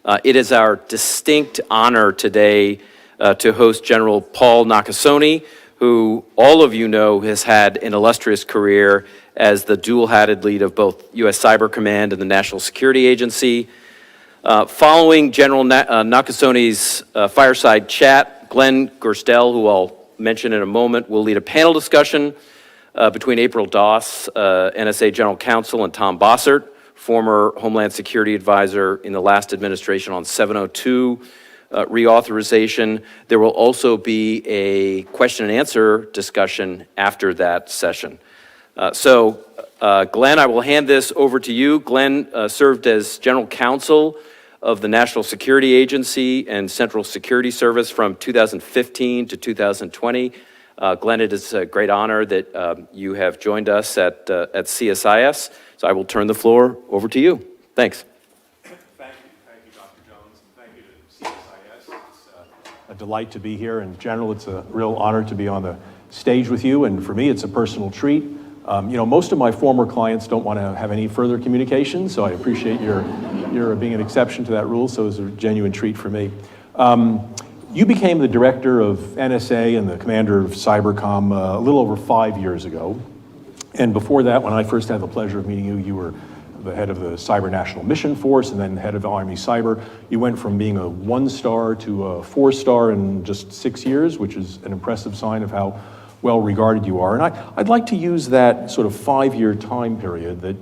It is our distinct honor today to host General Paul Nakasone, who all of you know has had an illustrious career as the dual-hatted lead of both U.S. Cyber Command and the National Security Agency. Following General Nakasone's fireside chat, Glenn Gerstell, who I'll mention in a moment, will lead a panel discussion between April Doss, NSA General Counsel, and Tom Bossert, former Homeland Security Advisor in the last administration on 702 reauthorization. There will also be a question and answer discussion after that session. Glenn, I will hand this over to you. Glenn served as General Counsel of the National Security Agency and Central Security Service from 2015 to 2020. Glenn, it is a great honor that you have joined us at CSIS. So I will turn the floor over to you. Thanks. Thank you, Dr. Jones, and thank you to CSIS. It's a delight to be here. In general, it's a real honor to be on the stage with you, and for me, it's a personal treat. Most of my former clients don't want to have any further communication, so I appreciate your being an exception to that rule, so it's a genuine treat for me. You became the director of NSA and the commander of Cybercom a little over 5 years ago. And before that, when I first had the pleasure of meeting you, you were the head of the Cyber National Mission Force and then head of Army Cyber. You went from being a 1-star to a 4-star in just 6 years, which is an impressive sign of how well regarded you are. And I'd like to use that sort of 5-year time period that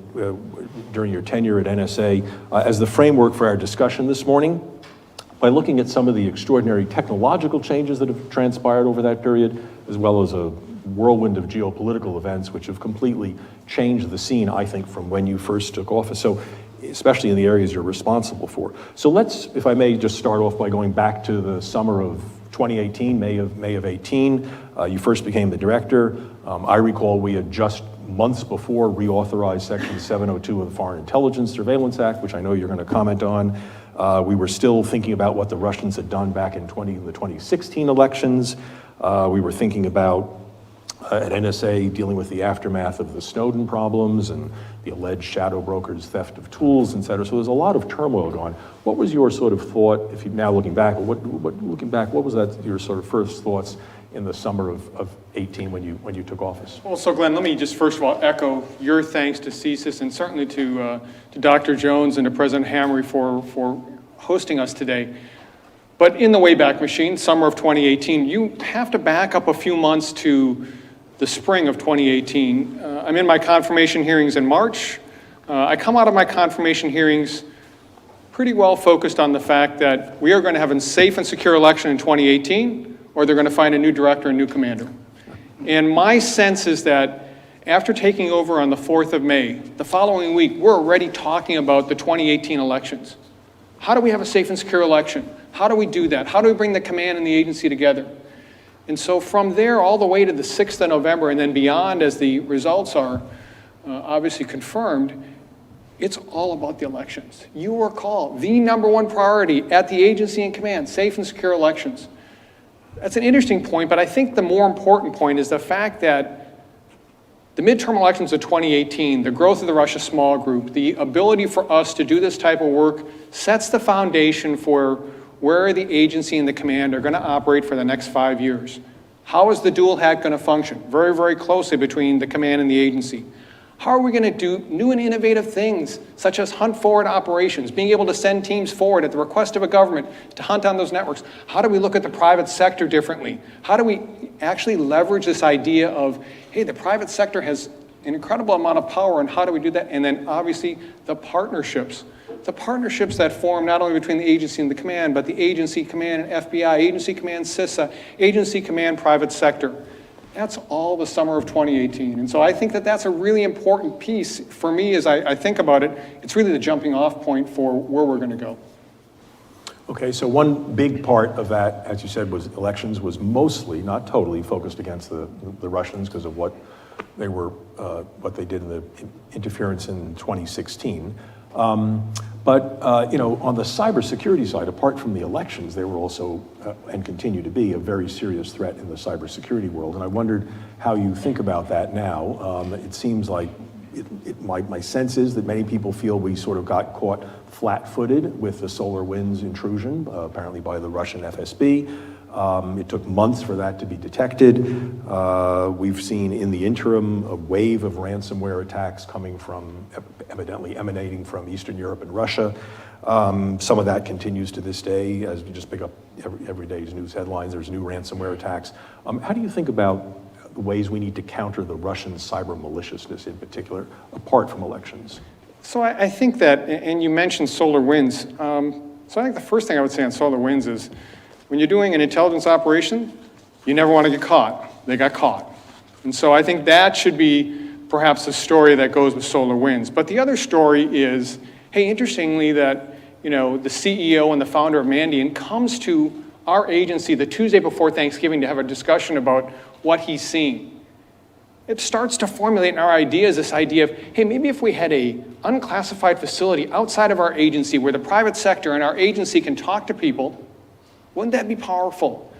during your tenure at NSA as the framework for our discussion this morning by looking at some of the extraordinary technological changes that have transpired over that period, as well as a whirlwind of geopolitical events which have completely changed the scene, I think, from when you first took office, so especially in the areas you're responsible for. So let's, if I may, just start off by going back to the summer of 2018, May of 18. You first became the director. I recall we had just months before reauthorized Section 702 of the Foreign Intelligence Surveillance Act, which I know you're going to comment on. We were still thinking about what the Russians had done back in the 2016 elections. We were thinking about at NSA dealing with the aftermath of the Snowden problems and the alleged shadow brokers' theft of tools, et cetera. So there's a lot of turmoil going on. What was your sort of thought, if you now looking back, what was that your sort of first thoughts in the summer of 18 when you took office? Well, so Glenn, let me just first of all echo your thanks to CSIS and certainly to Dr. Jones and to President Hamry for hosting us today. But in the Wayback Machine, summer of 2018, you have to back up a few months to the spring of 2018. I'm in my confirmation hearings in March. I come out of my confirmation hearings pretty well focused on the fact that we are going to have a safe and secure election in 2018, or they're going to find a new director and new commander. And my sense is that after taking over on the 4th of May, the following week, we're already talking about the 2018 elections. How do we have a safe and secure election? How do we do that? How do we bring the command and the agency together? And so from there all the way to the 6th of November and then beyond as the results are obviously confirmed, it's all about the elections. You recall the #1 priority at the agency and command, safe and secure elections. That's an interesting point, but I think the more important point is the fact that the midterm elections of 2018, the growth of the Russia small group, the ability for us to do this type of work sets the foundation for where the agency and the command are going to operate for the next 5 years. How is the dual hat going to function? Very, very closely between the command and the agency. How are we going to do new and innovative things, such as hunt forward operations, being able to send teams forward at the request of a government to hunt on those networks? How do we look at the private sector differently? How do we actually leverage this idea of, hey, the private sector has an incredible amount of power, and how do we do that? And then obviously the partnerships that form not only between the agency and the command, but the agency, command, and FBI, agency, command, CISA, agency, command, private sector. That's all the summer of 2018. And so I think that that's a really important piece for me as I think about it. It's really the jumping off point for where we're going to go. Okay, so one big part of that, as you said, was elections was mostly, not totally, focused against the Russians because of what they did in the interference in 2016. But on the cybersecurity side, apart from the elections, they were also, and continue to be, a very serious threat in the cybersecurity world. And I wondered how you think about that now. It seems like my sense is that many people feel we sort of got caught flat-footed with the SolarWinds intrusion, apparently by the Russian FSB. It took months for that to be detected. We've seen in the interim a wave of ransomware attacks coming from, evidently emanating from Eastern Europe and Russia. Some of that continues to this day, as you just pick up every day's news headlines, there's new ransomware attacks. How do you think about the ways we need to counter the Russian cyber maliciousness in particular, apart from elections? So I think that, and you mentioned SolarWinds, so I think the first thing I would say on SolarWinds is, when you're doing an intelligence operation, you never want to get caught. They got caught. And so I think that should be perhaps a story that goes with SolarWinds. But the other story is, hey, interestingly, that the CEO and the founder of Mandiant comes to our agency the Tuesday before Thanksgiving to have a discussion about what he's seeing. It starts to formulate in our ideas this idea of, hey, maybe if we had a unclassified facility outside of our agency where the private sector and our agency can talk to people, wouldn't that be powerful?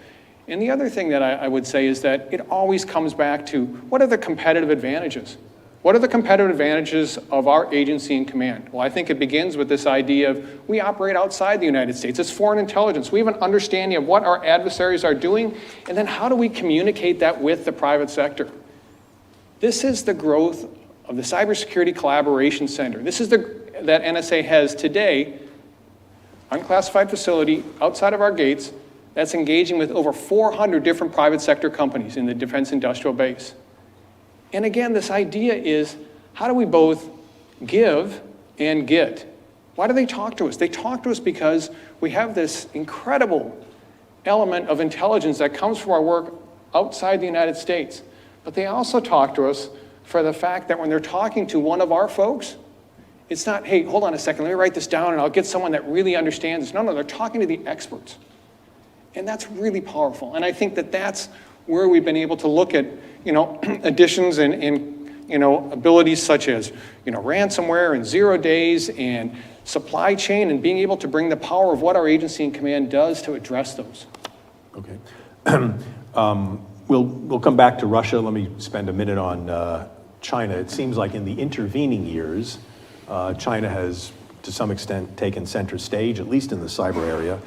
And the other thing that I would say is that it always comes back to, what are the competitive advantages? What are the competitive advantages of our agency and command? Well, I think it begins with this idea of we operate outside the United States. It's foreign intelligence. We have an understanding of what our adversaries are doing, and then how do we communicate that with the private sector? This is the growth of the Cybersecurity Collaboration Center. This is that NSA has today, unclassified facility outside of our gates that's engaging with over 400 different private sector companies in the defense industrial base. And again, this idea is, how do we both give and get? Why do they talk to us? They talk to us because we have this incredible element of intelligence that comes from our work outside the United States. But they also talk to us for the fact that when they're talking to one of our folks, it's not, hey, hold on a second, let me write this down and I'll get someone that really understands this. No, they're talking to the experts. And that's really powerful. And I think that that's where we've been able to look at, additions and abilities such as, ransomware and 0 days and supply chain, and being able to bring the power of what our agency and command does to address those. Okay. We'll come back to Russia. Let me spend a minute on China. It seems like in the intervening years, China has, to some extent, taken center stage, at least in the cyber area.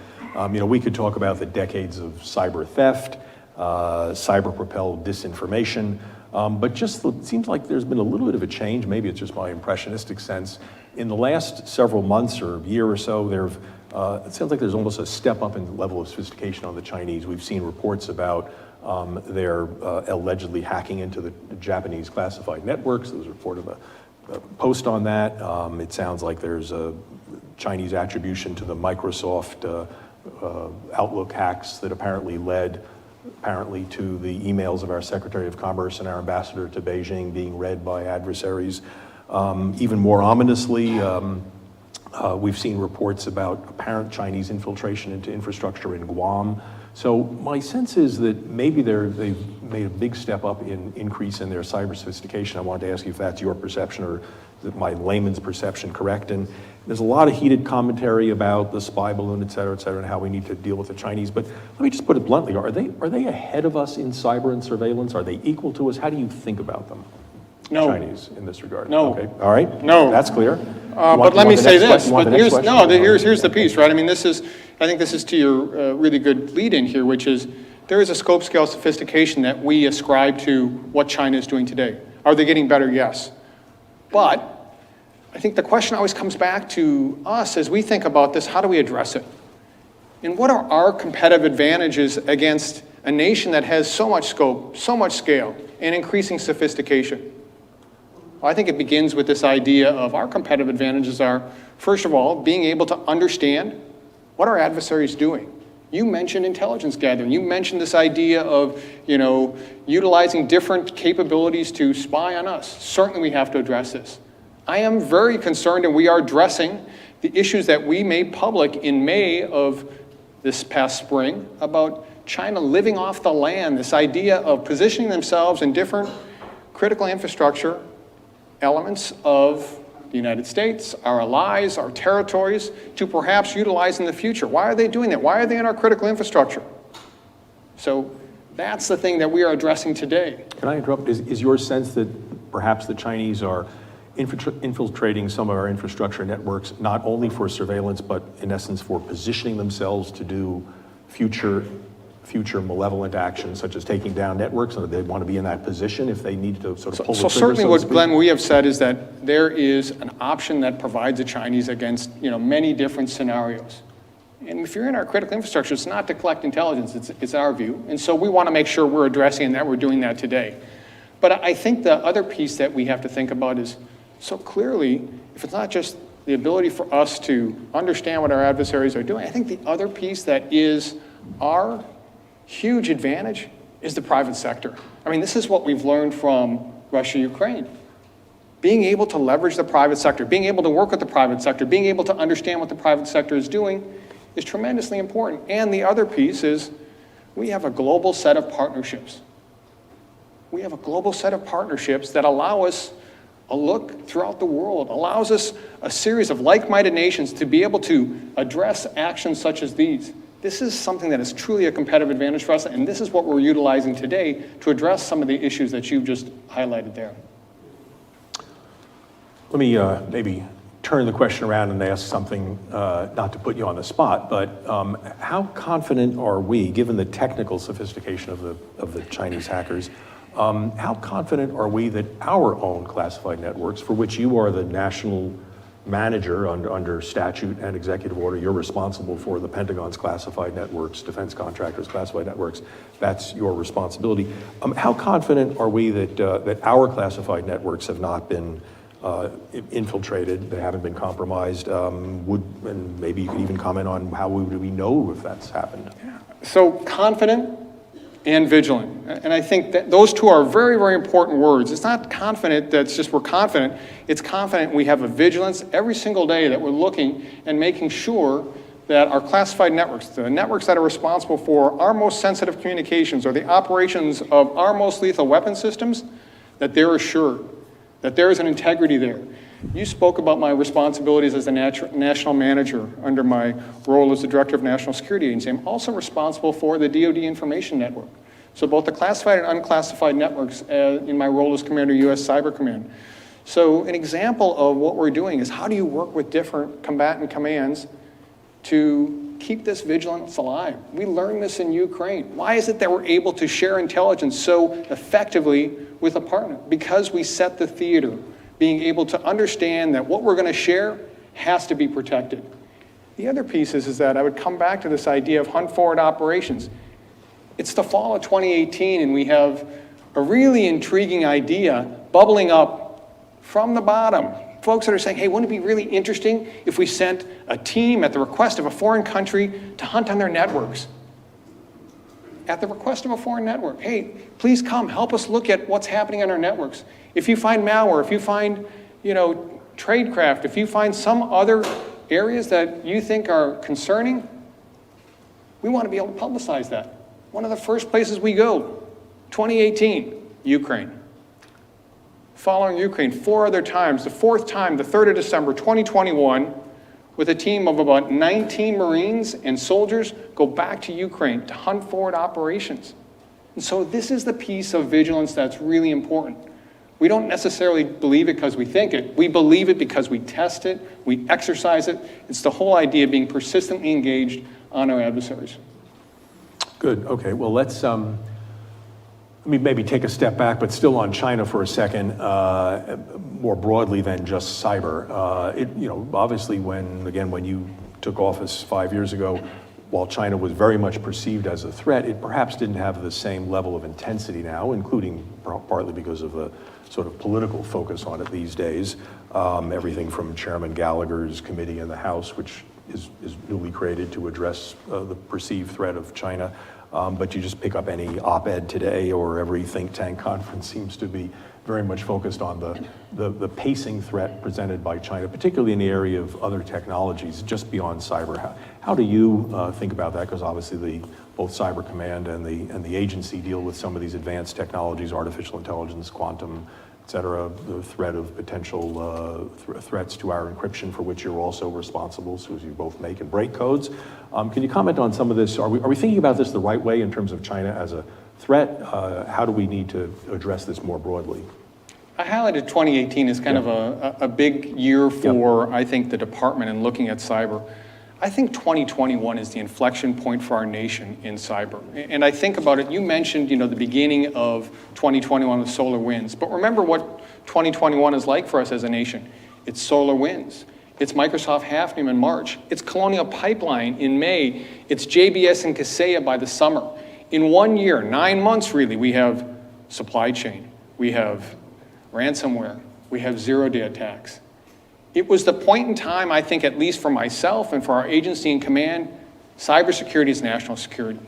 We could talk about the decades of cyber theft, cyber-propelled disinformation, but just it seems like there's been a little bit of a change. Maybe it's just my impressionistic sense. In the last several months or year or so, it sounds like there's almost a step up in the level of sophistication on the Chinese. We've seen reports about their allegedly hacking into the Japanese classified networks. There was a report of a post on that. It sounds like there's a Chinese attribution to the Microsoft Outlook hacks that apparently led to the emails of our Secretary of Commerce and our ambassador to Beijing being read by adversaries. Even more ominously, we've seen reports about apparent Chinese infiltration into infrastructure in Guam. So my sense is that maybe they've made a big step up in increase in their cyber sophistication. I wanted to ask you if that's your perception or is my layman's perception correct? And there's a lot of heated commentary about the spy balloon, et cetera, and how we need to deal with the Chinese. But let me just put it bluntly, are they ahead of us in cyber and surveillance? Are they equal to us? How do you think about them? No. Chinese in this regard? No. Okay, all right. No. That's clear. But let me say this, but here's the piece, right? I mean, I think this is to your really good lead in here, which is there is a scope, scale, sophistication that we ascribe to what China is doing today. Are they getting better? Yes. But I think the question always comes back to us as we think about this, how do we address it? And what are our competitive advantages against a nation that has so much scope, so much scale, and increasing sophistication? Well, I think it begins with this idea of our competitive advantages are, first of all, being able to understand what our adversary is doing. You mentioned intelligence gathering. You mentioned this idea of, utilizing different capabilities to spy on us. Certainly we have to address this. I am very concerned, and we are addressing the issues that we made public in May of this past spring about China living off the land, this idea of positioning themselves in different critical infrastructure elements of the United States, our allies, our territories, to perhaps utilize in the future. Why are they doing that? Why are they in our critical infrastructure? So that's the thing that we are addressing today. Can I interrupt? Is your sense that perhaps the Chinese are infiltrating some of our infrastructure networks, not only for surveillance, but in essence for positioning themselves to do future malevolent actions, such as taking down networks, and they want to be in that position if they need to sort of pull the trigger, certainly so what, to speak? Glenn, we have said is that there is an option that provides the Chinese against, many different scenarios. And if you're in our critical infrastructure, it's not to collect intelligence, it's our view. And so we want to make sure we're addressing that, we're doing that today. But I think the other piece that we have to think about is, so clearly, if it's not just the ability for us to understand what our adversaries are doing, I think the other piece that is our huge advantage is the private sector. I mean, this is what we've learned from Russia, Ukraine. Being able to leverage the private sector, being able to work with the private sector, being able to understand what the private sector is doing is tremendously important. And the other piece is we have a global set of partnerships. We have a global set of partnerships that allow us a look throughout the world, allows us a series of like-minded nations to be able to address actions such as these. This is something that is truly a competitive advantage for us, and this is what we're utilizing today to address some of the issues that you've just highlighted there. Let me maybe turn the question around and ask something, not to put you on the spot, but how confident are we, given the technical sophistication of the Chinese hackers, how confident are we that our own classified networks, for which you are the national manager under statute and executive order, you're responsible for the Pentagon's classified networks, defense contractors' classified networks, that's your responsibility. How confident are we that our classified networks have not been infiltrated, they haven't been compromised? And maybe you could even comment on how do we know if that's happened? So confident and vigilant. And I think that those two are very, very important words. It's not confident that's just we're confident. It's confident we have a vigilance every single day that we're looking and making sure that our classified networks, the networks that are responsible for our most sensitive communications or the operations of our most lethal weapon systems, that they're assured, that there is an integrity there. You spoke about my responsibilities as a national manager under my role as the Director of National Security Agency. I'm also responsible for the DoD Information Network. So both the classified and unclassified networks in my role as Commander U.S. Cyber Command. So an example of what we're doing is how do you work with different combatant commands to keep this vigilance alive? We learned this in Ukraine. Why is it that we're able to share intelligence so effectively with a partner? Because we set the theater, being able to understand that what we're going to share has to be protected. The other piece is that I would come back to this idea of hunt forward operations. It's the fall of 2018, and we have a really intriguing idea bubbling up from the bottom. Folks that are saying, hey, wouldn't it be really interesting if we sent a team at the request of a foreign country to hunt on their networks? At the request of a foreign network. Hey, please come, help us look at what's happening on our networks. If you find malware, if you find, tradecraft, if you find some other areas that you think are concerning, we want to be able to publicize that. One of the first places we go, 2018, Ukraine. Following Ukraine, 4 other times, the 4th time, the 3rd of December, 2021, with a team of about 19 Marines and soldiers, go back to Ukraine to hunt forward operations. And so this is the piece of vigilance that's really important. We don't necessarily believe it because we think it. We believe it because we test it, we exercise it. It's the whole idea of being persistently engaged on our adversaries. Good, okay, well let's, let me maybe take a step back, but still on China for a second, more broadly than just cyber. Obviously when you took office 5 years ago, while China was very much perceived as a threat, it perhaps didn't have the same level of intensity now, including partly because of the sort of political focus on it these days. Everything from Chairman Gallagher's committee in the House, which is newly created to address the perceived threat of China. But you just pick up any op-ed today or every think tank conference seems to be very much focused on the pacing threat presented by China, particularly in the area of other technologies just beyond cyber. How do you think about that? Because obviously both Cyber Command and the agency deal with some of these advanced technologies, artificial intelligence, quantum, et cetera, the threat of potential threats to our encryption, for which you're also responsible, so as you both make and break codes. Can you comment on some of this? Are we thinking about this the right way in terms of China as a threat? How do we need to address this more broadly? I highlighted 2018 as kind of a big year for, I think, the department in looking at cyber. I think 2021 is the inflection point for our nation in cyber. And I think about it, you mentioned, the beginning of 2021 with solar winds, but remember what 2021 is like for us as a nation. It's solar winds. It's Microsoft Hafnium in March. It's Colonial Pipeline in May. It's JBS and Kaseya by the summer. In 1 year, 9 months really, we have supply chain, we have ransomware, we have zero-day attacks. It was the point in time, I think, at least for myself and for our agency in command, cybersecurity is national security.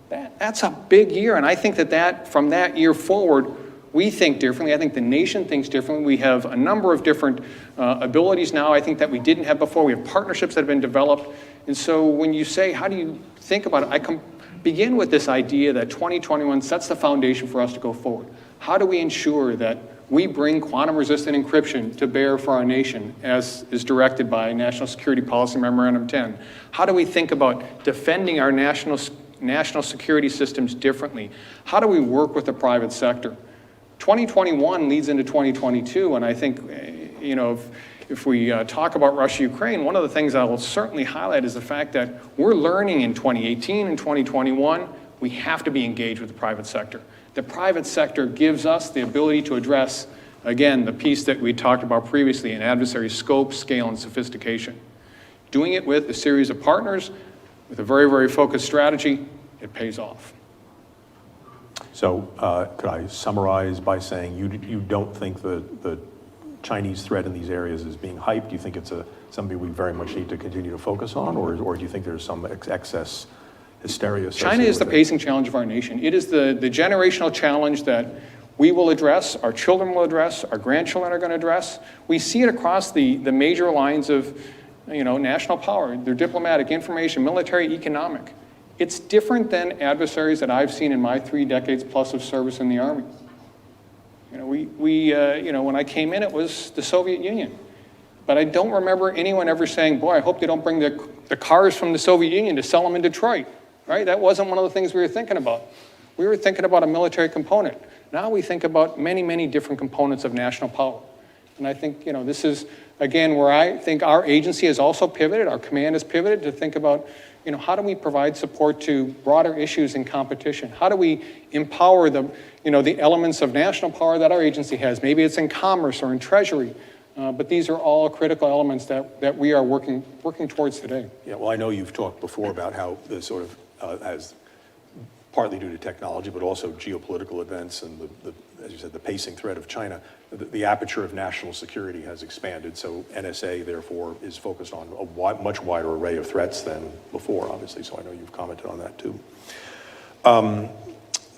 That's a big year, and I think that from that year forward, we think differently. I think the nation thinks differently. We have a number of different abilities now, I think, that we didn't have before. We have partnerships that have been developed. And so when you say, how do you think about it? I begin with this idea that 2021 sets the foundation for us to go forward. How do we ensure that we bring quantum-resistant encryption to bear for our nation, as is directed by National Security Policy Memorandum 10? How do we think about defending our national security systems differently? How do we work with the private sector? 2021 leads into 2022, and I think, if we talk about Russia-Ukraine, one of the things I will certainly highlight is the fact that we're learning in 2018 and 2021, we have to be engaged with the private sector. The private sector gives us the ability to address, again, the piece that we talked about previously, an adversary's scope, scale, and sophistication. Doing it with a series of partners, with a very, very focused strategy, it pays off. So could I summarize by saying you don't think the Chinese threat in these areas is being hyped? Do you think it's something we very much need to continue to focus on, or do you think there's some excess hysteria? China is the pacing challenge of our nation. It is the generational challenge that we will address, our children will address, our grandchildren are going to address. We see it across the major lines of national power, their diplomatic, information, military, economic. It's different than adversaries that I've seen in my 3 decades plus of service in the Army. When I came in, it was the Soviet Union. But I don't remember anyone ever saying, boy, I hope they don't bring the cars from the Soviet Union to sell them in Detroit, right? That wasn't one of the things we were thinking about. We were thinking about a military component. Now we think about many, many different components of national power. And I think, this is, again, where I think our agency has also pivoted, our command has pivoted to think about, how do we provide support to broader issues in competition? How do we empower the elements of national power that our agency has? Maybe it's in commerce or in treasury, but these are all critical elements that we are working towards today. Yeah, well, I know you've talked before about how the sort of, as partly due to technology, but also geopolitical events and as you said, the pacing threat of China, the aperture of national security has expanded. So NSA, therefore, is focused on a much wider array of threats than before, obviously. So I know you've commented on that too.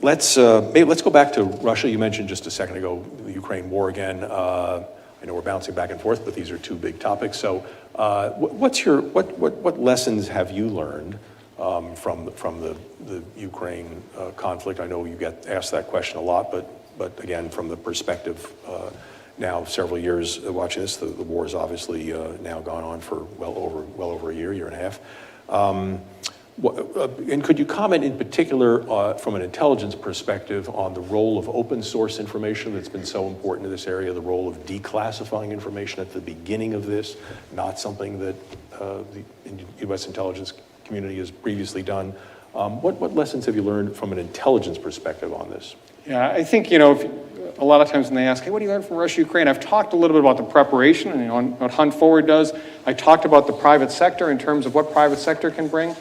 Let's go back to Russia. You mentioned just a second ago the Ukraine war again. I know we're bouncing back and forth, but these are 2 big topics. So what lessons have you learned from the Ukraine conflict? I know you get asked that question a lot, but again, from the perspective now several years watching this, the war has obviously now gone on for well over a year and a half. And could you comment in particular from an intelligence perspective on the role of open source information that's been so important in this area, the role of declassifying information at the beginning of this, not something that the U.S. intelligence community has previously done. What lessons have you learned from an intelligence perspective on this? Yeah, I think, a lot of times when they ask, hey, what do you learn from Russia-Ukraine? I've talked a little bit about the preparation and what Hunt Forward does. I talked about the private sector in terms of what private sector can bring.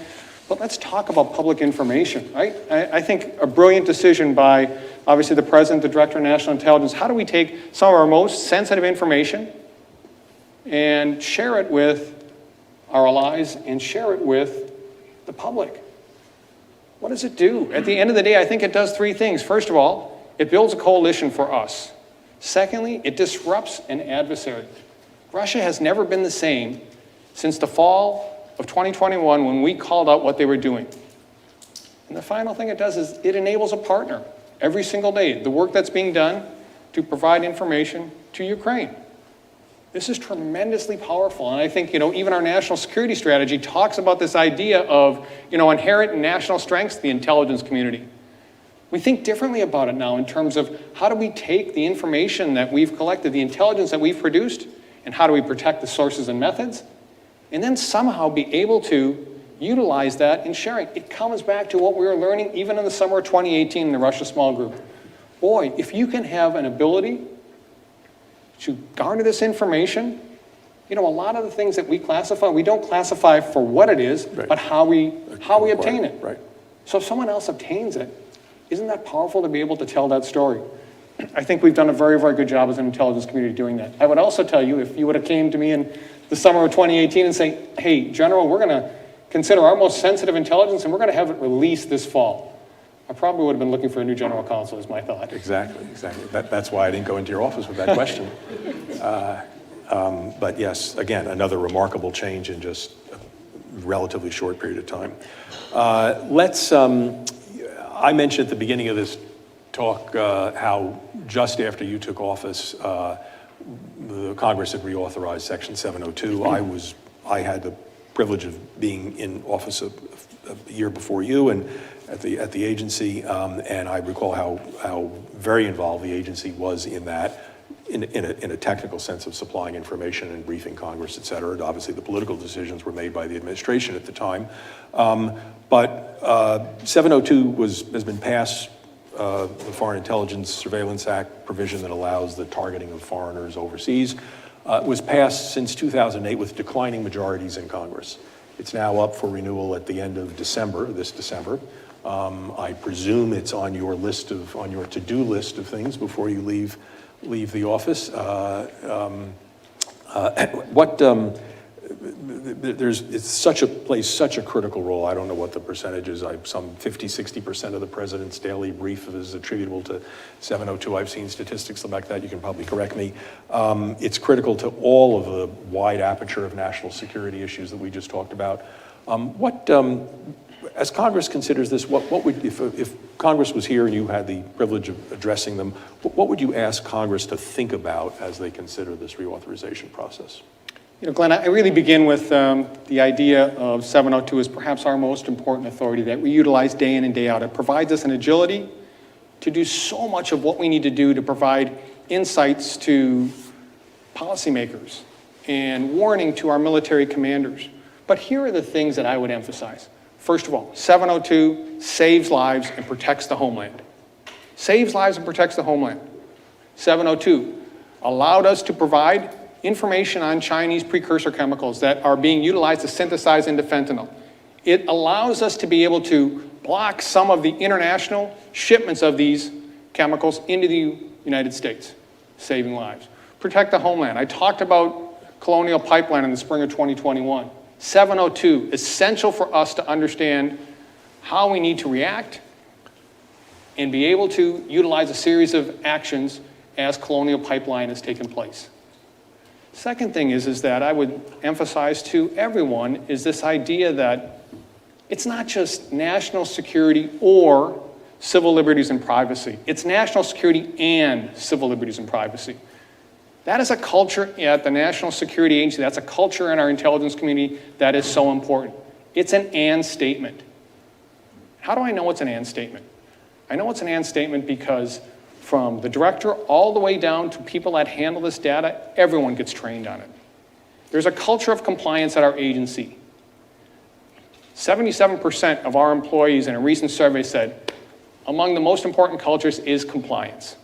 But let's talk about public information, right? I think a brilliant decision by, obviously, the President, the Director of National Intelligence. How do we take some of our most sensitive information and share it with our allies and share it with the public? What does it do? At the end of the day, I think it does 3 things. First of all, it builds a coalition for us. Secondly, it disrupts an adversary. Russia has never been the same since the fall of 2021 when we called out what they were doing. And the final thing it does is it enables a partner every single day. The work that's being done to provide information to Ukraine. This is tremendously powerful. And I think, even our national security strategy talks about this idea of, inherent in national strengths, the intelligence community. We think differently about it now in terms of how do we take the information that we've collected, the intelligence that we've produced, and how do we protect the sources and methods, and then somehow be able to utilize that in sharing. It comes back to what we were learning even in the summer of 2018 in the Russia Small Group. Boy, if you can have an ability to garner this information, you know, a lot of the things that we classify, we don't classify for what it is, Right. but how we obtain it. Right. So if someone else obtains it, isn't that powerful to be able to tell that story? I think we've done a very, very good job as an intelligence community doing that. I would also tell you, if you would have came to me in the summer of 2018 and say, hey, General, we're going to consider our most sensitive intelligence and we're going to have it released this fall, I probably would have been looking for a new general counsel, is my thought. Exactly. That's why I didn't go into your office with that question. But yes, again, another remarkable change in just a relatively short period of time. I mentioned at the beginning of this talk how just after you took office, the Congress had reauthorized Section 702. I had the privilege of being in office a year before you and at the agency, and I recall how very involved the agency was in that, in a technical sense of supplying information and briefing Congress, et cetera. And obviously, the political decisions were made by the administration at the time. But 702 has been passed, the Foreign Intelligence Surveillance Act provision that allows the targeting of foreigners overseas, was passed since 2008 with declining majorities in Congress. It's now up for renewal at the end of December, this December. I presume it's on your to-do list of things before you leave the office. It's such a plays such a critical role. I don't know what the percentage is. Some 50-60% of the president's daily brief is attributable to 702. I've seen statistics like that. You can probably correct me. It's critical to all of the wide aperture of national security issues that we just talked about. As Congress considers this, what would, if Congress was here and you had the privilege of addressing them, what would you ask Congress to think about as they consider this reauthorization process? You know, Glenn, I really begin with the idea of 702 as perhaps our most important authority that we utilize day in and day out. It provides us an agility to do so much of what we need to do to provide insights to policymakers and warning to our military commanders. But here are the things that I would emphasize. First of all, 702 saves lives and protects the homeland. Saves lives and protects the homeland. 702 allowed us to provide information on Chinese precursor chemicals that are being utilized to synthesize into fentanyl. It allows us to be able to block some of the international shipments of these chemicals into the United States, saving lives. Protect the homeland. I talked about Colonial Pipeline in the spring of 2021. 702, essential for us to understand how we need to react and be able to utilize a series of actions as Colonial Pipeline has taken place. Second thing is that I would emphasize to everyone is this idea that it's not just national security or civil liberties and privacy. It's national security and civil liberties and privacy. That is a culture at the National Security Agency. That's a culture in our intelligence community that is so important. It's an and statement. How do I know it's an and statement? I know it's an and statement because from the director all the way down to people that handle this data, everyone gets trained on it. There's a culture of compliance at our agency. 77% of our employees in a recent survey said, among the most important cultures is compliance.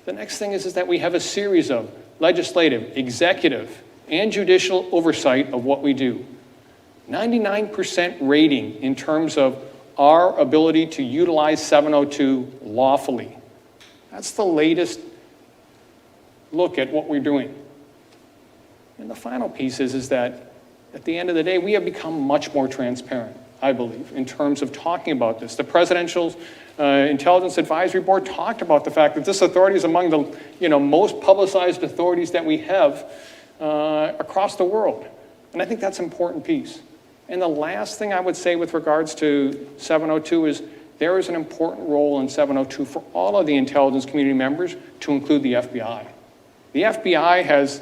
The next thing is that we have a series of legislative, executive, and judicial oversight of what we do. 99% rating in terms of our ability to utilize 702 lawfully. That's the latest look at what we're doing. And the final piece is that at the end of the day, we have become much more transparent, I believe, in terms of talking about this. The Presidential Intelligence Advisory Board talked about the fact that this authority is among the most publicized authorities that we have across the world. And I think that's an important piece. And the last thing I would say with regards to 702 is there is an important role in 702 for all of the intelligence community members to include the FBI. The FBI has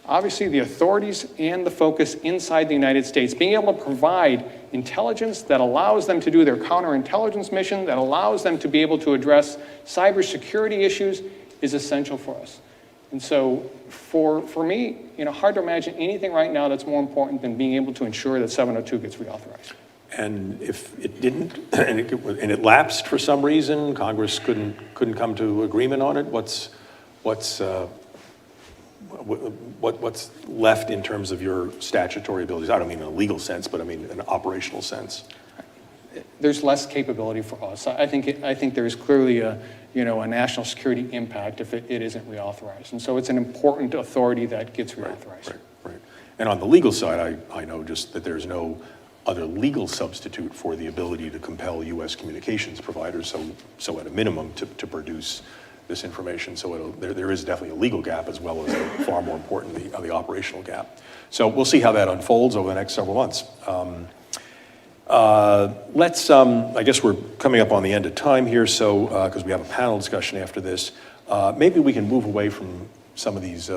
obviously the authorities and the focus inside the United States, being able to provide intelligence that allows them to do their counterintelligence mission, that allows them to be able to address cybersecurity issues, is essential for us. And so for me, hard to imagine anything right now that's more important than being able to ensure that 702 gets reauthorized. And if it didn't, and it lapsed for some reason, Congress couldn't come to agreement on it, what's left in terms of your statutory abilities? I don't mean in a legal sense, but I mean in an operational sense. There's less capability for us. I think there's clearly a national security impact if it isn't reauthorized. And so it's an important authority that gets reauthorized. Right. And on the legal side, I know just that there's no other legal substitute for the ability to compel U.S. communications providers, so at a minimum, to produce this information. So there is definitely a legal gap as well as far more importantly, the operational gap. So we'll see how that unfolds over the next several months. I guess we're coming up on the end of time here, so because we have a panel discussion after this, maybe we can move away from some of these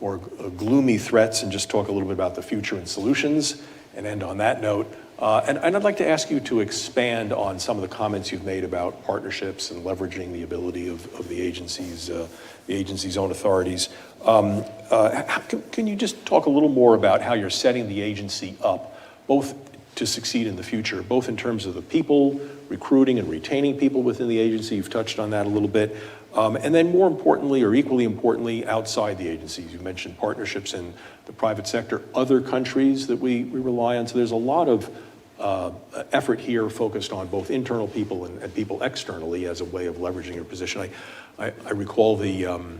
more gloomy threats and just talk a little bit about the future and solutions and end on that note. And I'd like to ask you to expand on some of the comments you've made about partnerships and leveraging the ability of the agency's own authorities. Can you just talk a little more about how you're setting the agency up, both to succeed in the future, both in terms of the people, recruiting and retaining people within the agency? You've touched on that a little bit. And then more importantly, or equally importantly, outside the agencies. You mentioned partnerships in the private sector, other countries that we rely on. So there's a lot of effort here focused on both internal people and people externally as a way of leveraging your position. I recall the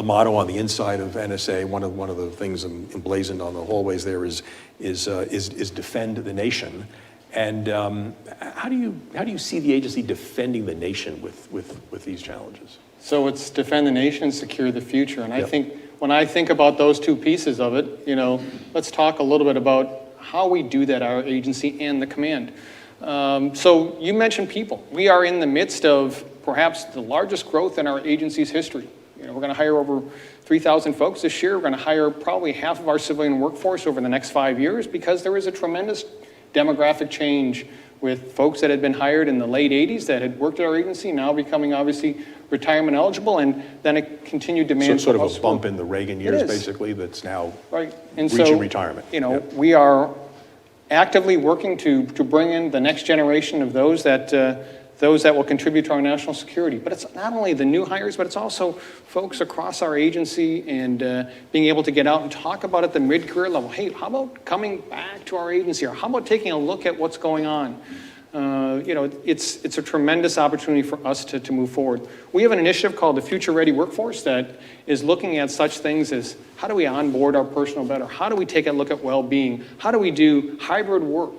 motto on the inside of NSA. One of the things emblazoned on the hallways there is defend the nation. And how do you see the agency defending the nation with these challenges? So it's defend the nation and secure the future. And I think when I think about those two pieces of it, let's talk a little bit about how we do that, our agency and the command. So you mentioned people. We are in the midst of perhaps the largest growth in our agency's history. We're going to hire over 3,000 folks this year. We're going to hire probably half of our civilian workforce over the next 5 years because there is a tremendous demographic change with folks that had been hired in the late 80s that had worked at our agency now becoming obviously retirement eligible, and then a continued demand. So sort of a bump in the Reagan years, basically, that's now reaching retirement. We are actively working to bring in the next generation of those that will contribute to our national security. But it's not only the new hires, but it's also folks across our agency and being able to get out and talk about at the mid-career level. Hey, how about coming back to our agency? Or how about taking a look at what's going on? It's a tremendous opportunity for us to move forward. We have an initiative called the Future Ready Workforce that is looking at such things as how do we onboard our personnel better? How do we take a look at well-being? How do we do hybrid work?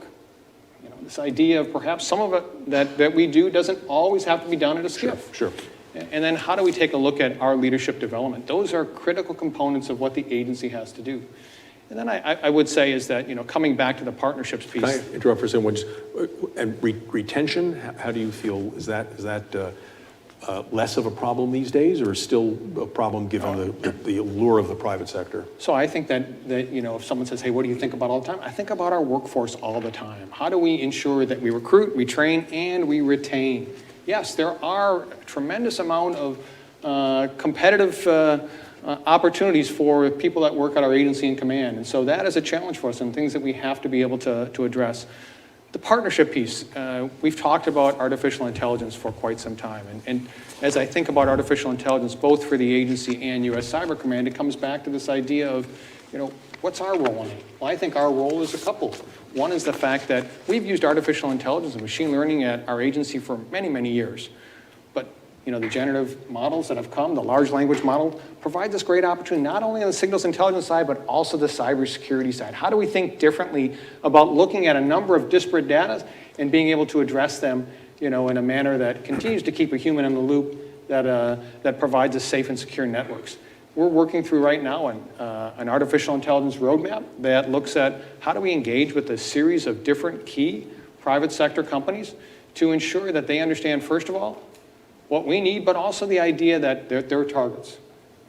This idea of perhaps some of it that we do doesn't always have to be done at a skiff. Sure. And then how do we take a look at our leadership development? Those are critical components of what the agency has to do. And then I would say is that, coming back to the partnerships piece. Can I interrupt for a second? And retention, how do you feel? Is that less of a problem these days, or still a problem given the allure of the private sector? So I think that if someone says, hey, what do you think about all the time? I think about our workforce all the time. How do we ensure that we recruit, we train, and we retain? Yes, there are a tremendous amount of competitive opportunities for people that work at our agency and command. And so that is a challenge for us and things that we have to be able to address. The partnership piece, we've talked about artificial intelligence for quite some time. And as I think about artificial intelligence, both for the agency and U.S. Cyber Command, it comes back to this idea of, what's our role in it? Well, I think our role is a couple. One is the fact that we've used artificial intelligence and machine learning at our agency for many, many years. But, the generative models that have come, the large language model, provides us great opportunity, not only on the signals intelligence side, but also the cybersecurity side. How do we think differently about looking at a number of disparate data and being able to address them, in a manner that continues to keep a human in the loop, that provides us safe and secure networks? We're working through right now an artificial intelligence roadmap that looks at how do we engage with a series of different key private sector companies to ensure that they understand, first of all, what we need, but also the idea that they're targets.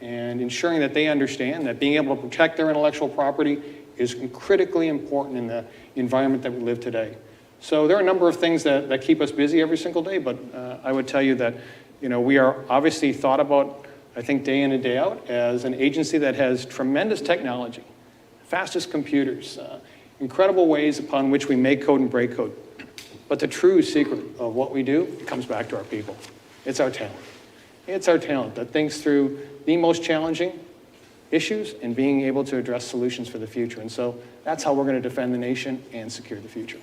and ensuring that they understand that being able to protect their intellectual property is critically important in the environment that we live today. So there are a number of things that keep us busy every single day, but I would tell you that we are obviously thought about, I think, day in and day out as an agency that has tremendous technology, fastest computers, incredible ways upon which we make code and break code. But the true secret of what we do comes back to our people. It's our talent. It's our talent that thinks through the most challenging issues and being able to address solutions for the future. And so that's how we're going to defend the nation and secure the future.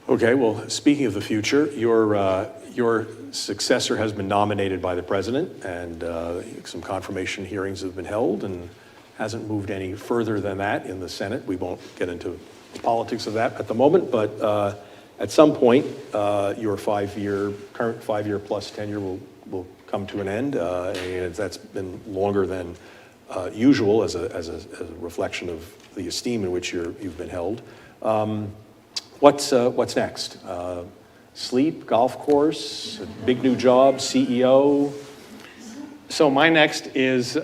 Okay, well, speaking of the future, your successor has been nominated by the president, and some confirmation hearings have been held, and hasn't moved any further than that in the Senate. We won't get into the politics of that at the moment, but at some point, your current five-year plus tenure will come to an end, and that's been longer than usual as a reflection of the esteem in which you've been held. What's next? Sleep, golf course, big new job, CEO? So my next is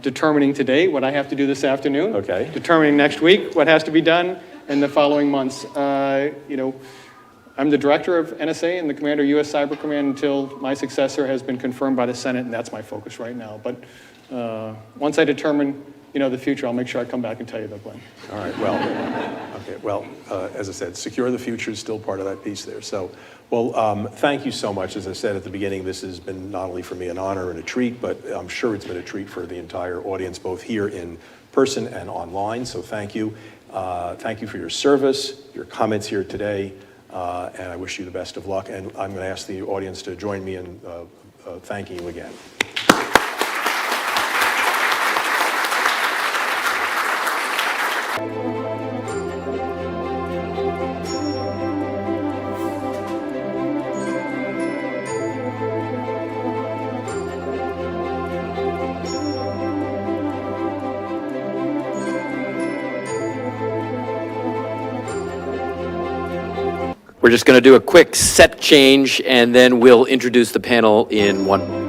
determining today what I have to do this afternoon. Okay. Determining next week what has to be done in the following months. I'm the director of NSA and the commander of U.S. Cyber Command until my successor has been confirmed by the Senate, and that's my focus right now. But once I determine the future, I'll make sure I come back and tell you the plan. All right, well, as I said, secure the future is still part of that piece there. So, well, thank you so much. As I said at the beginning, this has been not only for me an honor and a treat, but I'm sure it's been a treat for the entire audience, both here in person and online. So thank you. Thank you for your service, your comments here today, and I wish you the best of luck. And I'm going to ask the audience to join me in thanking you again. We're just going to do a quick set change, and then we'll introduce the panel in one moment.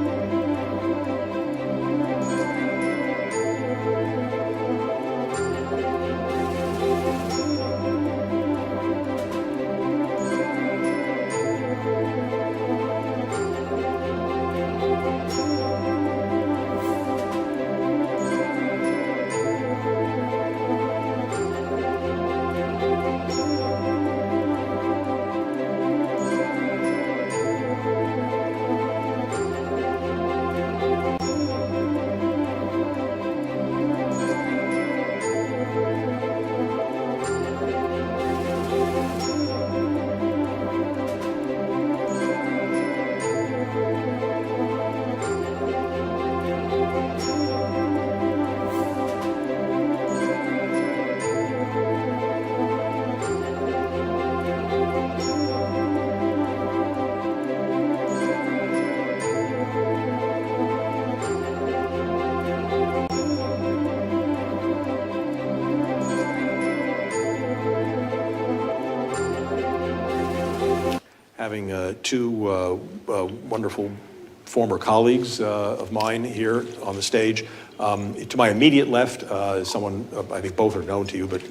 Having two wonderful former colleagues of mine here on the stage. To my immediate left, someone I think both are known to you, but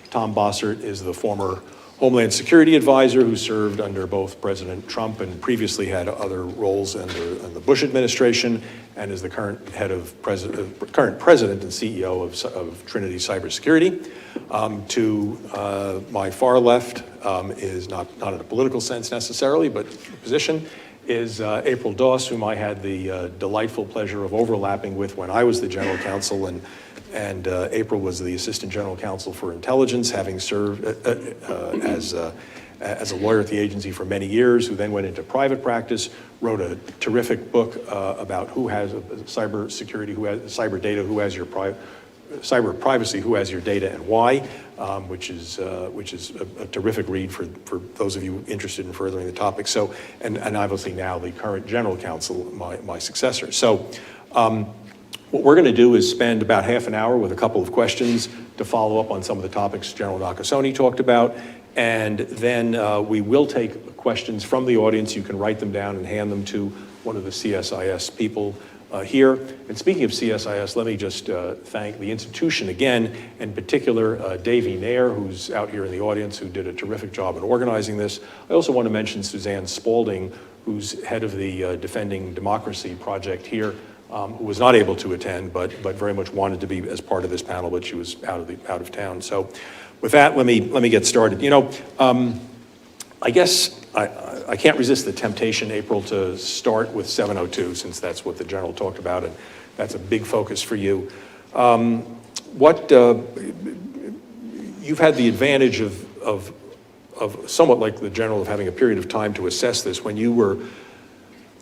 Tom Bossert is the former Homeland Security Advisor who served under both President Trump and previously had other roles under the Bush administration, and is the current current president and CEO of Trinity Cyber. To my far left is not in a political sense necessarily, but position is April Doss, whom I had the delightful pleasure of overlapping with when I was the General Counsel, and April was the Assistant General Counsel for Intelligence, having served as a lawyer at the agency for many years, who then went into private practice, wrote a terrific book about who has cyber security, who has cyber data, who has your cyber privacy, who has your data and why, which is a terrific read for those of you interested in furthering the topic. So, and obviously now the current General Counsel, my successor. So, what we're going to do is spend about half an hour with a couple of questions to follow up on some of the topics General Nakasone talked about, and then we will take questions from the audience. You can write them down and hand them to one of the CSIS people here. And speaking of CSIS, let me just thank the institution again, in particular Davey Nair, who's out here in the audience, who did a terrific job in organizing this. I also want to mention Suzanne Spalding, who's head of the Defending Democracy project here, who was not able to attend, but very much wanted to be as part of this panel, but she was out of town. So with that, let me get started. You know, I guess I can't resist the temptation, April, to start with 702, since that's what the General talked about, and that's a big focus for you. You've had the advantage of somewhat like the General, of having a period of time to assess this. When you were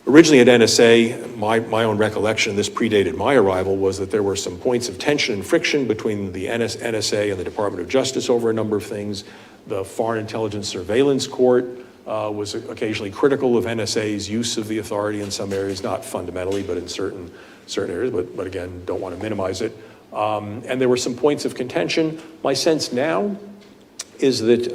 originally at NSA, my own recollection, this predated my arrival, was that there were some points of tension and friction between the NSA and the Department of Justice over a number of things. The Foreign Intelligence Surveillance Court was occasionally critical of NSA's use of the authority in some areas, not fundamentally, but in certain areas, but again, don't want to minimize it. And there were some points of contention. My sense now is that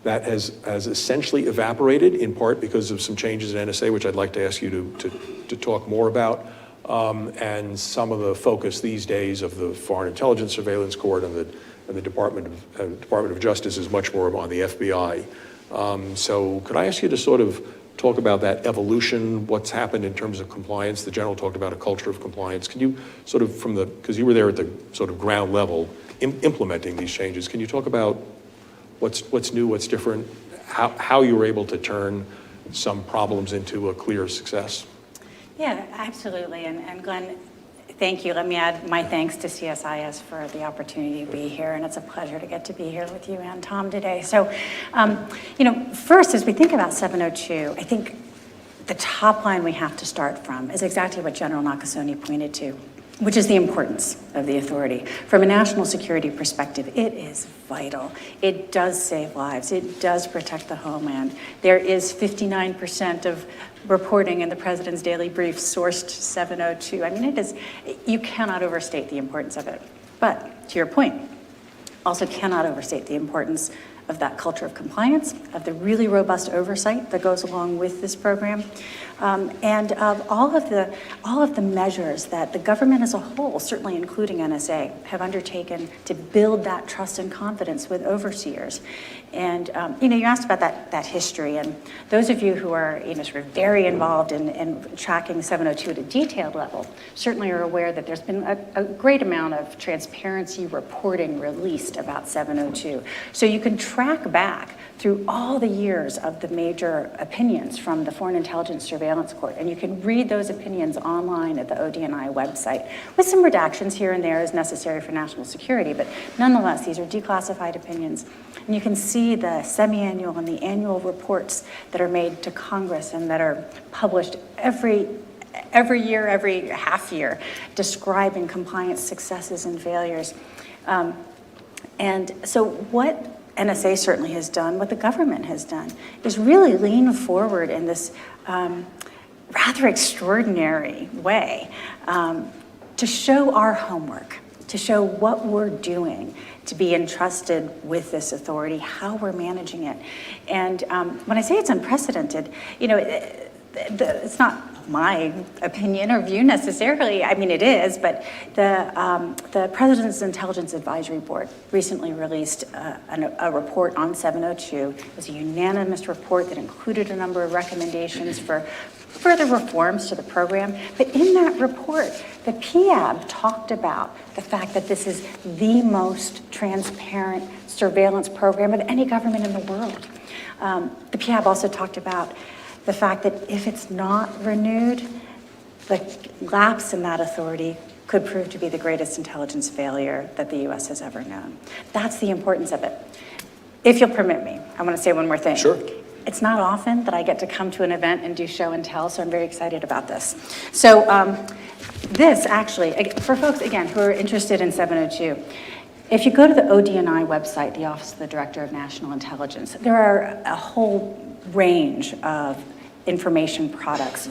that has essentially evaporated, in part because of some changes in NSA, which I'd like to ask you to talk more about. And some of the focus these days of the Foreign Intelligence Surveillance Court and the Department of Justice is much more on the FBI. So could I ask you to sort of talk about that evolution, what's happened in terms of compliance? The General talked about a culture of compliance. Can you sort of, because you were there at the sort of ground level implementing these changes, can you talk about what's new, what's different, how you were able to turn some problems into a clear success? Yeah, absolutely. And Glenn, thank you. Let me add my thanks to CSIS for the opportunity to be here, and it's a pleasure to get to be here with you and Tom today. So, you know, first, as we think about 702, I think the top line we have to start from is exactly what General Nakasone pointed to, which is the importance of the authority. From a national security perspective, it is vital. It does save lives. It does protect the homeland. There is 59% of reporting in the President's daily brief sourced 702. I mean, it is, you cannot overstate the importance of it. But to your point, also cannot overstate the importance of that culture of compliance, of the really robust oversight that goes along with this program, and of all of the measures that the government as a whole, certainly including NSA, have undertaken to build that trust and confidence with overseers. And you know, you asked about that history, and those of you who are, you know, sort of very involved in tracking 702 at a detailed level certainly are aware that there's been a great amount of transparency reporting released about 702. So you can track back through all the years of the major opinions from the Foreign Intelligence Surveillance Court, and you can read those opinions online at the ODNI website, with some redactions here and there as necessary for national security, but nonetheless, these are declassified opinions. And you can see the semi-annual and the annual reports that are made to Congress and that are published every year, every half year, describing compliance successes and failures. And so what NSA certainly has done, what the government has done, is really lean forward in this rather extraordinary way to show our homework, to show what we're doing, to be entrusted with this authority, how we're managing it. And when I say it's unprecedented, you know, it's not my opinion or view necessarily. I mean, it is, but the President's Intelligence Advisory Board recently released a report on 702. It was a unanimous report that included a number of recommendations for further reforms to the program. But in that report, the PIAB talked about the fact that this is the most transparent surveillance program of any government in the world. The PIAB also talked about the fact that if it's not renewed, the lapse in that authority could prove to be the greatest intelligence failure that the U.S. has ever known. That's the importance of it. If you'll permit me, I want to say one more thing. Sure. It's not often that I get to come to an event and do show and tell, so I'm very excited about this. So this actually, for folks, again, who are interested in 702, if you go to the ODNI website, the Office of the Director of National Intelligence, there are a whole range of information products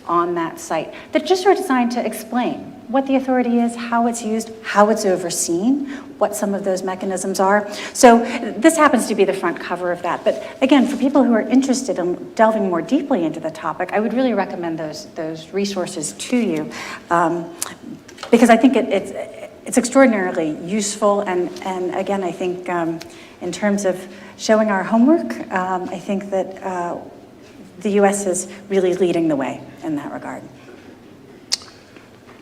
on that site that just are designed to explain what the authority is, how it's used, how it's overseen, what some of those mechanisms are. So this happens to be the front cover of that. But again, for people who are interested in delving more deeply into the topic, I would really recommend those resources to you, because I think it's extraordinarily useful. And again, I think in terms of showing our homework, I think that the U.S. is really leading the way in that regard.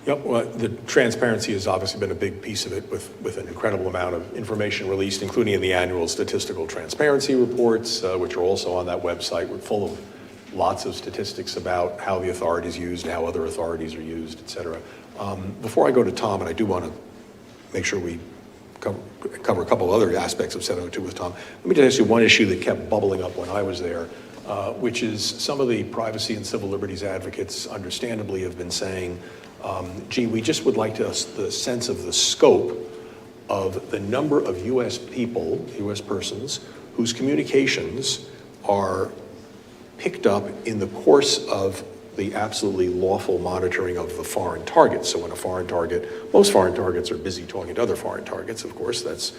Yep, well, the transparency has obviously been a big piece of it with an incredible amount of information released, including in the annual statistical transparency reports, which are also on that website. We're full of lots of statistics about how the authority is used, how other authorities are used, et cetera. Before I go to Tom, and I do want to make sure we cover a couple other aspects of 702 with Tom, let me just ask you one issue that kept bubbling up when I was there, which is some of the privacy and civil liberties advocates understandably have been saying, gee, we just would like the sense of the scope of the number of U.S. people, U.S. persons, whose communications are picked up in the course of the absolutely lawful monitoring of the foreign target. So when a foreign target, most foreign targets are busy talking to other foreign targets, of course. That's,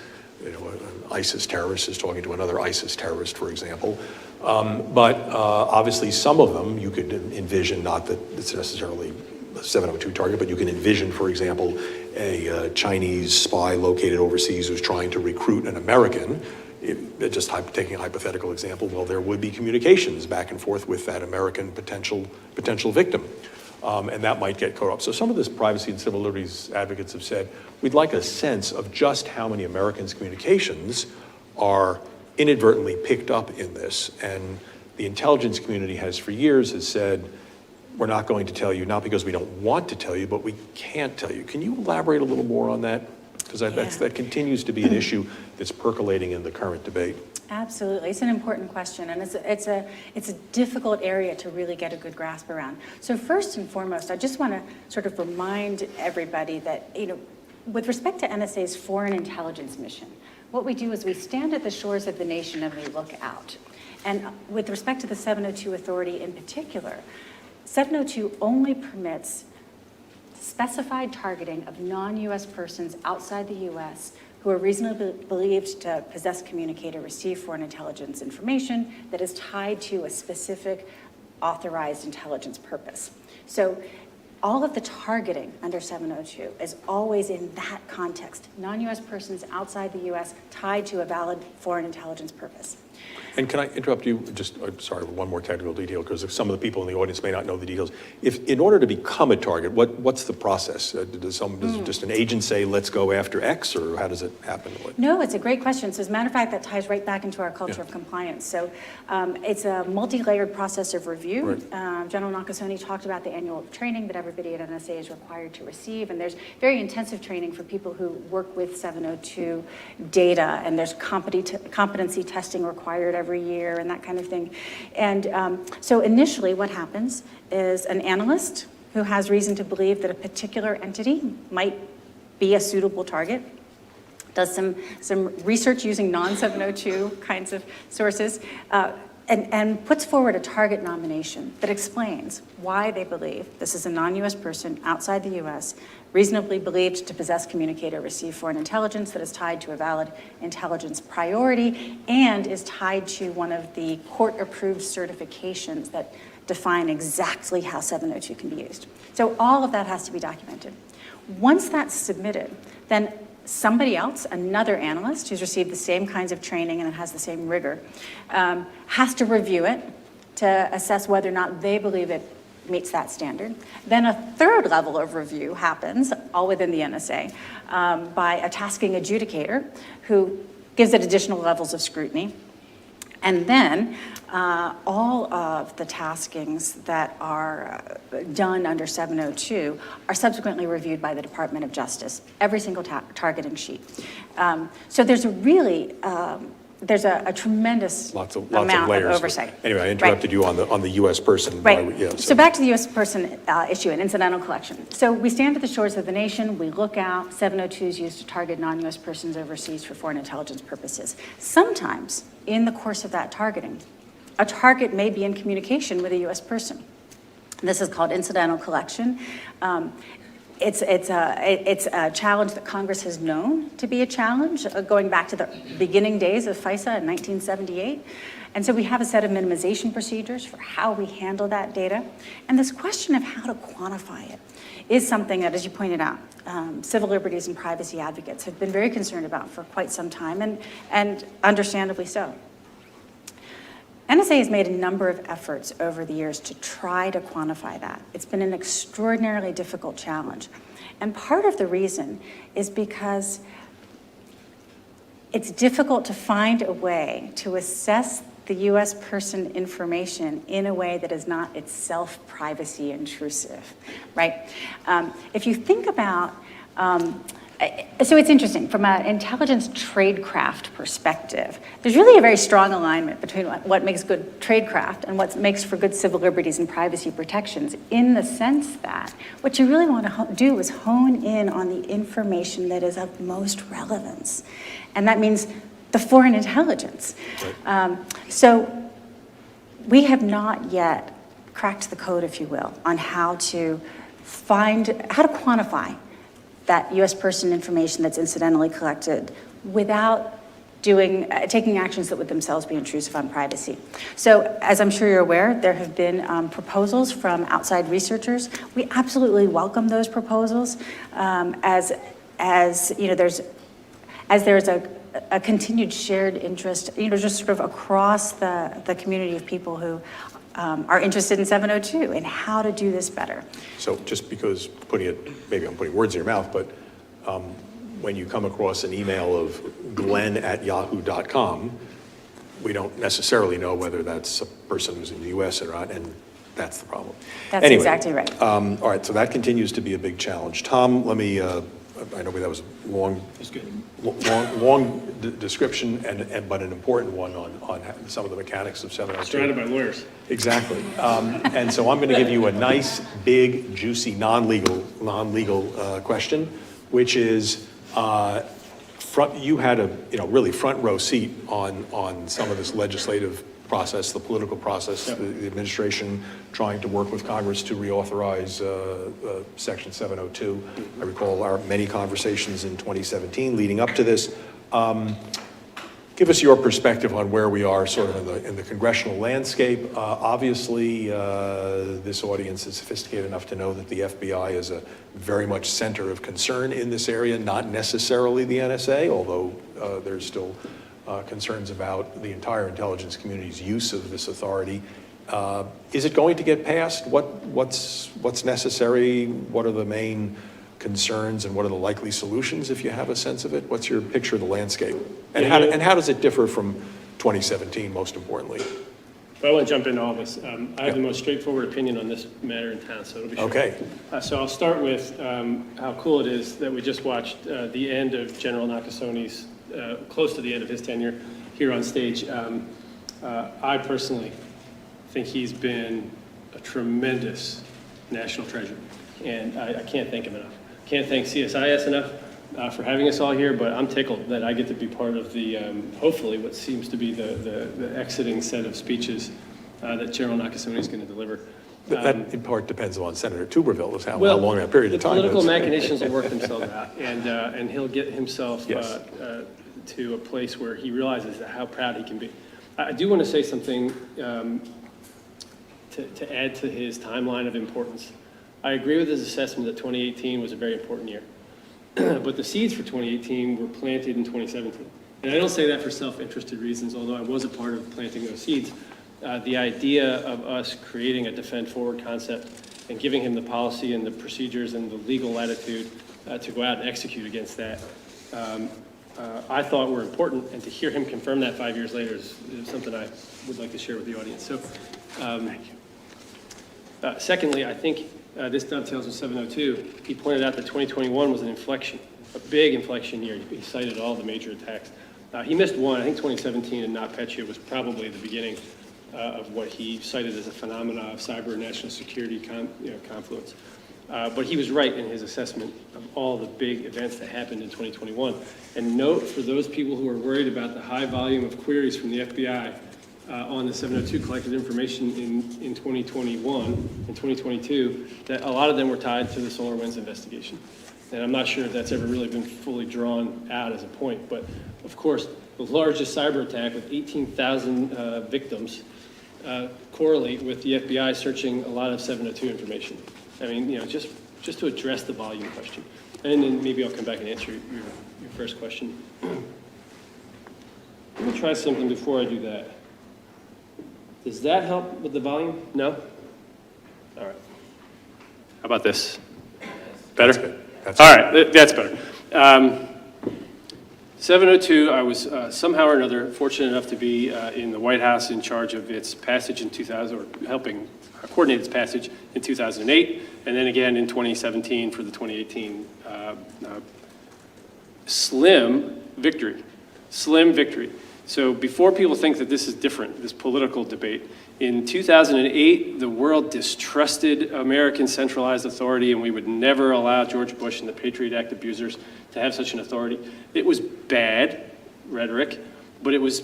you know, an ISIS terrorist is talking to another ISIS terrorist, for example. But obviously some of them you could envision, not that it's necessarily a 702 target, but you can envision, for example, a Chinese spy located overseas who's trying to recruit an American. Just taking a hypothetical example, well, there would be communications back and forth with that American potential victim. And that might get caught up. So some of this privacy and civil liberties advocates have said, we'd like a sense of just how many Americans' communications are inadvertently picked up in this. And the intelligence community has for years said, we're not going to tell you, not because we don't want to tell you, but we can't tell you. Can you elaborate a little more on that? Because that continues to be an issue that's percolating in the current debate. Absolutely, it's an important question, and it's a difficult area to really get a good grasp around. So first and foremost, I just want to sort of remind everybody that, you know, with respect to NSA's foreign intelligence mission, what we do is we stand at the shores of the nation and we look out. And with respect to the 702 authority in particular, 702 only permits specified targeting of non-U.S. persons outside the U.S. who are reasonably believed to possess, communicate, or receive foreign intelligence information that is tied to a specific authorized intelligence purpose. So all of the targeting under 702 is always in that context, non-U.S. persons outside the U.S. tied to a valid foreign intelligence purpose. And can I interrupt you, just, I'm sorry, one more technical detail, because if some of the people in the audience may not know the details. If, in order to become a target, what's the process? Does just an agent say, let's go after X, or how does it happen? No, it's a great question. So as a matter of fact, that ties right back into our culture of compliance. So it's a multi-layered process of review. Right. General Nakasone talked about the annual training that everybody at NSA is required to receive, and there's very intensive training for people who work with 702 data, and there's competency testing required every year and that kind of thing. And so initially what happens is an analyst who has reason to believe that a particular entity might be a suitable target does some research using non-702 kinds of sources, and puts forward a target nomination that explains why they believe this is a non-U.S. person outside the U.S., reasonably believed to possess, communicate, or receive foreign intelligence that is tied to a valid intelligence priority and is tied to one of the court-approved certifications that define exactly how 702 can be used. So all of that has to be documented. Once that's submitted, then somebody else, another analyst who's received the same kinds of training and it has the same rigor, has to review it to assess whether or not they believe it meets that standard. Then a third level of review happens, all within the NSA, by a tasking adjudicator who gives it additional levels of scrutiny. And then all of the taskings that are done under 702 are subsequently reviewed by the Department of Justice, every single targeting sheet. So there's a really, there's a tremendous amount of oversight. Anyway, I interrupted you on the U.S. person. Right. So back to the U.S. person issue and incidental collection. So we stand at the shores of the nation, we look out, 702 is used to target non-U.S. persons overseas for foreign intelligence purposes. Sometimes, in the course of that targeting, a target may be in communication with a U.S. person. This is called incidental collection. It's a challenge that Congress has known to be a challenge, going back to the beginning days of FISA in 1978. And so we have a set of minimization procedures for how we handle that data. And this question of how to quantify it is something that, as you pointed out, civil liberties and privacy advocates have been very concerned about for quite some time, and understandably so. NSA has made a number of efforts over the years to try to quantify that. It's been an extraordinarily difficult challenge. And part of the reason is because it's difficult to find a way to assess the US person information in a way that is not itself privacy intrusive, right? If you think about, so it's interesting, from an intelligence tradecraft perspective, there's really a very strong alignment between what makes good tradecraft and what makes for good civil liberties and privacy protections, in the sense that what you really want to do is hone in on the information that is of most relevance. And that means the foreign intelligence. Right. So we have not yet cracked the code, if you will, on how to quantify that US person information that's incidentally collected without taking actions that would themselves be intrusive on privacy. So, as I'm sure you're aware, there have been proposals from outside researchers. We absolutely welcome those proposals, as you know, there's a continued shared interest, you know, just sort of across the community of people who are interested in 702 and how to do this better. So just because maybe I'm putting words in your mouth, but when you come across an email of glenn@yahoo.com, we don't necessarily know whether that's a person who's in the US or not, and that's the problem. That's anyway, exactly right. All right, so that continues to be a big challenge. Tom, let me, I know that was a long description, but an important one on some of the mechanics of 702. Surrounded by lawyers. Exactly. And so I'm going to give you a nice, big, juicy, non-legal question, which is, you had a really front row seat on some of this legislative process, the political process, yep. The administration trying to work with Congress to reauthorize Section 702. I recall our many conversations in 2017 leading up to this. Give us your perspective on where we are sort of in the congressional landscape. Obviously, this audience is sophisticated enough to know that the FBI is a very much center of concern in this area, not necessarily the NSA, although there's still concerns about the entire intelligence community's use of this authority. Is it going to get passed? What's necessary? What are the main concerns and what are the likely solutions, if you have a sense of it? What's your picture of the landscape? And how does it differ from 2017, most importantly? But I want to jump into all this. I have the most straightforward opinion on this matter in town, so it'll be short. Okay. So I'll start with how cool it is that we just watched the end of General Nakasone's, close to the end of his tenure here on stage. I personally think he's been a tremendous national treasure, and I can't thank him enough. Can't thank CSIS enough for having us all here, but I'm tickled that I get to be part of the, hopefully, what seems to be the exiting set of speeches that General Nakasone is going to deliver. That in part depends on Senator Tuberville, how long that period of time is. The political machinations will work themselves out, and he'll get himself yes. To a place where he realizes how proud he can be. I do want to say something to add to his timeline of importance. I agree with his assessment that 2018 was a very important year, but the seeds for 2018 were planted in 2017. And I don't say that for self-interested reasons, although I was a part of planting those seeds. The idea of us creating a defend forward concept and giving him the policy and the procedures and the legal latitude to go out and execute against that, I thought were important, and to hear him confirm that 5 years later is something I would like to share with the audience. So, secondly, I think this dovetails with 702. He pointed out that 2021 was an inflection, a big inflection year. He cited all the major attacks. He missed one. I think 2017 in NotPetya was probably the beginning of what he cited as a phenomena of cyber and national security confluence. But he was right in his assessment of all the big events that happened in 2021. And note, for those people who are worried about the high volume of queries from the FBI, on the 702 collected information in 2021 and 2022, that a lot of them were tied to the SolarWinds investigation. And I'm not sure if that's ever really been fully drawn out as a point, but of course, the largest cyber attack with 18,000 victims correlate with the FBI searching a lot of 702 information. I mean, just to address the volume question. And then maybe I'll come back and answer your first question. Let me try something before I do that. Does that help with the volume? No? All right. How about this? Better? That's good. All right, that's better. 702, I was somehow or another fortunate enough to be in the White House in charge of its passage in 2000, or helping coordinate its passage in 2008, and then again in 2017 for the 2018 slim victory. Slim victory. So before people think that this is different, this political debate, in 2008, the world distrusted American centralized authority, and we would never allow George Bush and the Patriot Act abusers to have such an authority. It was bad rhetoric, but it was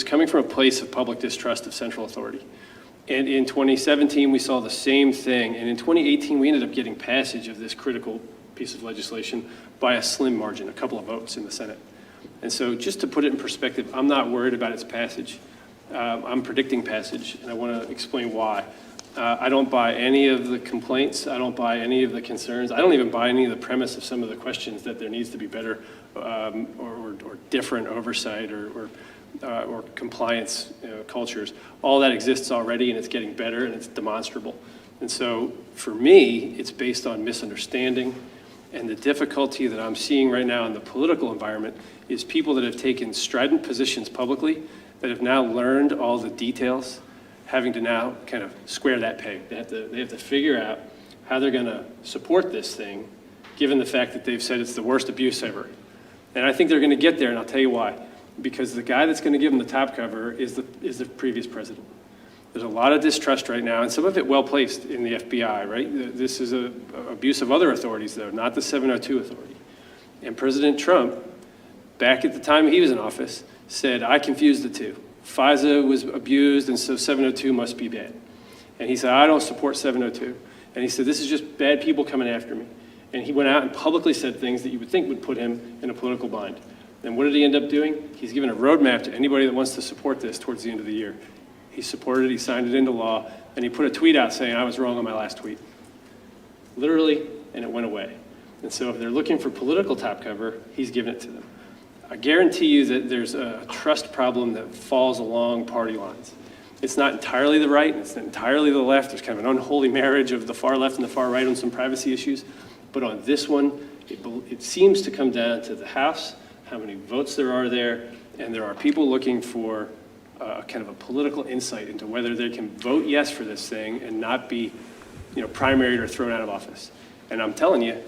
coming from a place of public distrust of central authority. And in 2017, we saw the same thing. And in 2018, we ended up getting passage of this critical piece of legislation by a slim margin, a couple of votes in the Senate. And so just to put it in perspective, I'm not worried about its passage. I'm predicting passage, and I want to explain why. I don't buy any of the complaints. I don't buy any of the concerns. I don't even buy any of the premise of some of the questions that there needs to be better or different oversight or compliance cultures. All that exists already, and it's getting better, and it's demonstrable. And so for me, it's based on misunderstanding. And the difficulty that I'm seeing right now in the political environment is people that have taken strident positions publicly that have now learned all the details, having to now kind of square that peg. They have to figure out how they're going to support this thing, given the fact that they've said it's the worst abuse ever. And I think they're going to get there, and I'll tell you why. Because the guy that's going to give them the top cover is the previous president. There's a lot of distrust right now, and some of it well-placed in the FBI, right? This is an abuse of other authorities, though, not the 702 authority. And President Trump, back at the time he was in office, said, I confused the two. FISA was abused, and so 702 must be bad. And he said, I don't support 702. And he said, this is just bad people coming after me. And he went out and publicly said things that you would think would put him in a political bind. And what did he end up doing? He's given a roadmap to anybody that wants to support this towards the end of the year. He supported it, he signed it into law, and he put a tweet out saying, I was wrong on my last tweet. Literally, and it went away. And so if they're looking for political top cover, he's given it to them. I guarantee you that there's a trust problem that falls along party lines. It's not entirely the right, and it's not entirely the left. There's kind of an unholy marriage of the far left and the far right on some privacy issues. But on this one, it seems to come down to the House, how many votes there are there, and there are people looking for kind of a political insight into whether they can vote yes for this thing and not be, primaried or thrown out of office. And I'm telling you,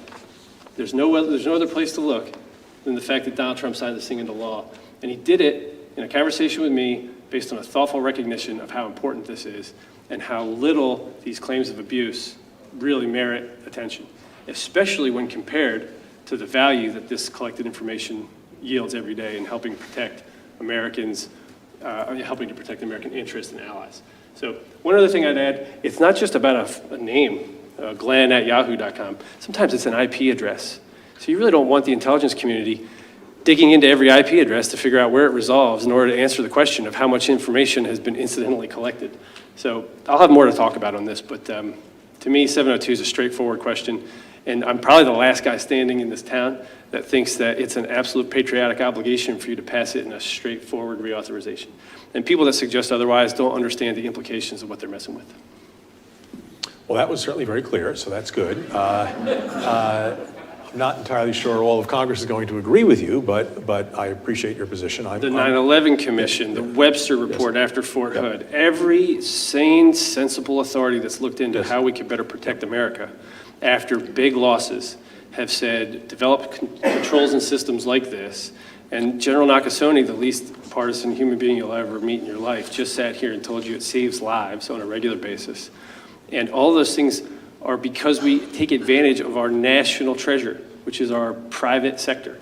there's no other place to look than the fact that Donald Trump signed this thing into law. And he did it in a conversation with me based on a thoughtful recognition of how important this is and how little these claims of abuse really merit attention, especially when compared to the value that this collected information yields every day in helping protect Americans, helping to protect American interests and allies. So one other thing I'd add, it's not just about a name, glenn@yahoo.com. Sometimes it's an IP address. So you really don't want the intelligence community digging into every IP address to figure out where it resolves in order to answer the question of how much information has been incidentally collected. So I'll have more to talk about on this, but to me, 702 is a straightforward question. And I'm probably the last guy standing in this town that thinks that it's an absolute patriotic obligation for you to pass it in a straightforward reauthorization. And people that suggest otherwise don't understand the implications of what they're messing with. Well, that was certainly very clear, so that's good. I'm not entirely sure all of Congress is going to agree with you, but I appreciate your position. The 9/11 Commission, the Webster Report after Fort Hood, every sane, sensible authority that's looked into how we can better protect America after big losses have said, develop controls and systems like this. And General Nakasone, the least partisan human being you'll ever meet in your life, just sat here and told you it saves lives on a regular basis. And all those things are because we take advantage of our national treasure, which is our private sector,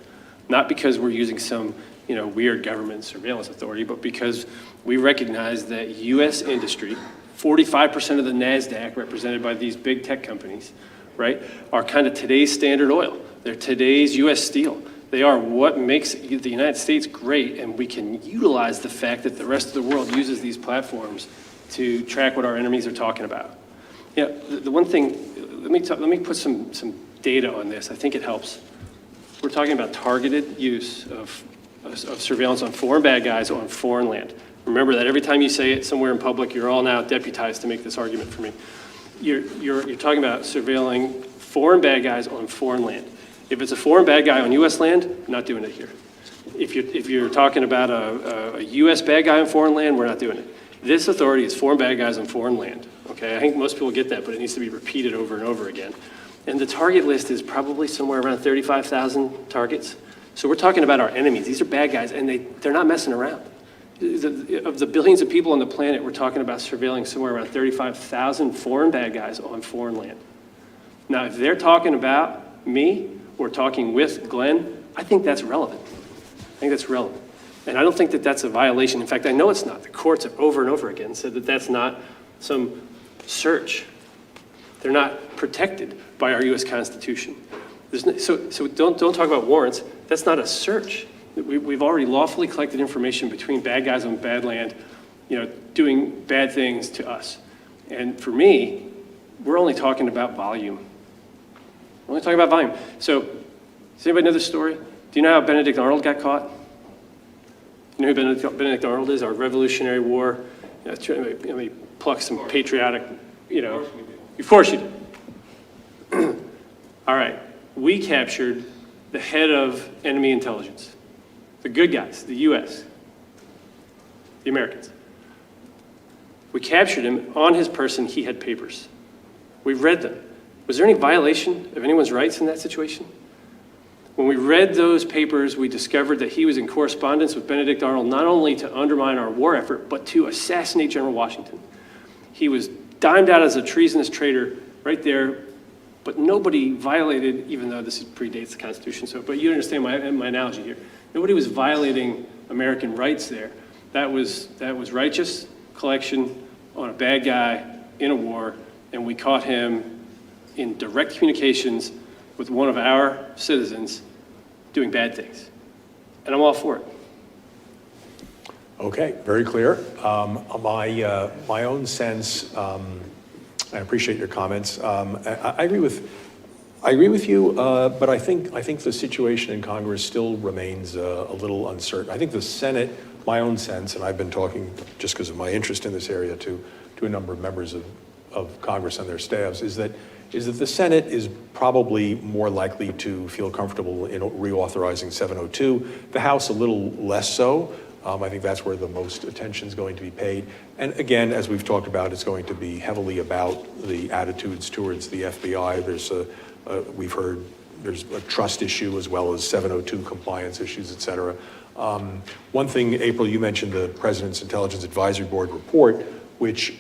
not because we're using some weird government surveillance authority, but because we recognize that U.S. industry, 45% of the NASDAQ represented by these big tech companies, right, are kind of today's Standard Oil. They're today's U.S. Steel. They are what makes the United States great, and we can utilize the fact that the rest of the world uses these platforms to track what our enemies are talking about. The one thing, let me put some data on this. I think it helps. We're talking about targeted use of surveillance on foreign bad guys on foreign land. Remember that every time you say it somewhere in public, you're all now deputized to make this argument for me. You're talking about surveilling foreign bad guys on foreign land. If it's a foreign bad guy on U.S. land, not doing it here. If you're talking about a U.S. bad guy on foreign land, we're not doing it. This authority is foreign bad guys on foreign land. Okay, I think most people get that, but it needs to be repeated over and over again. And the target list is probably somewhere around 35,000 targets. So we're talking about our enemies. These are bad guys, and they're not messing around. Of the billions of people on the planet, we're talking about surveilling somewhere around 35,000 foreign bad guys on foreign land. Now, if they're talking about me or talking with Glenn, I think that's relevant. I think that's relevant. And I don't think that that's a violation. In fact, I know it's not. The courts have over and over again said that that's not some search. They're not protected by our U.S. Constitution. So don't talk about warrants. That's not a search. We've already lawfully collected information between bad guys on bad land, doing bad things to us. And for me, we're only talking about volume. We're only talking about volume. So does anybody know this story? Do you know how Benedict Arnold got caught? You know who Benedict Arnold is? Our Revolutionary War. Let me pluck some patriotic, Of course you do. All right. We captured the head of enemy intelligence. The good guys, the U.S., the Americans. We captured him. On his person, he had papers. We read them. Was there any violation of anyone's rights in that situation? When we read those papers, we discovered that he was in correspondence with Benedict Arnold, not only to undermine our war effort, but to assassinate General Washington. He was dimed out as a treasonous traitor right there, but nobody violated, even though this predates the Constitution, but you understand my analogy here. Nobody was violating American rights there. That was righteous collection on a bad guy in a war, and we caught him in direct communications with one of our citizens doing bad things. And I'm all for it. Okay, very clear. My own sense, I appreciate your comments. I agree with you, but I think the situation in Congress still remains a little uncertain. I think the Senate, my own sense, and I've been talking just because of my interest in this area to a number of members of Congress and their staffs, is that the Senate is probably more likely to feel comfortable in reauthorizing 702. The House a little less so. I think that's where the most attention is going to be paid. And again, as we've talked about, it's going to be heavily about the attitudes towards the FBI. We've heard there's a trust issue as well as 702 compliance issues, et cetera. One thing, April, you mentioned the President's Intelligence Advisory Board report, which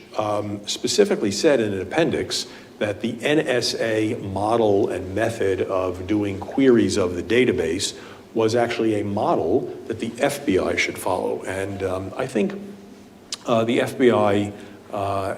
specifically said in an appendix that the NSA model and method of doing queries of the database was actually a model that the FBI should follow. And I think the FBI,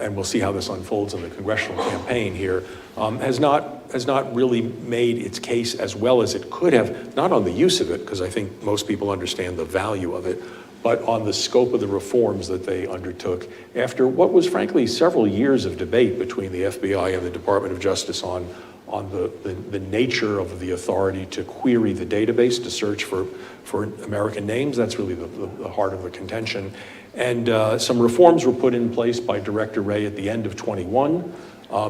and we'll see how this unfolds in the congressional campaign here, has not really made its case as well as it could have, not on the use of it, because I think most people understand the value of it, but on the scope of the reforms that they undertook after what was frankly several years of debate between the FBI and the Department of Justice on the nature of the authority to query the database, to search for American names. That's really the heart of the contention. And some reforms were put in place by Director Wray at the end of 21.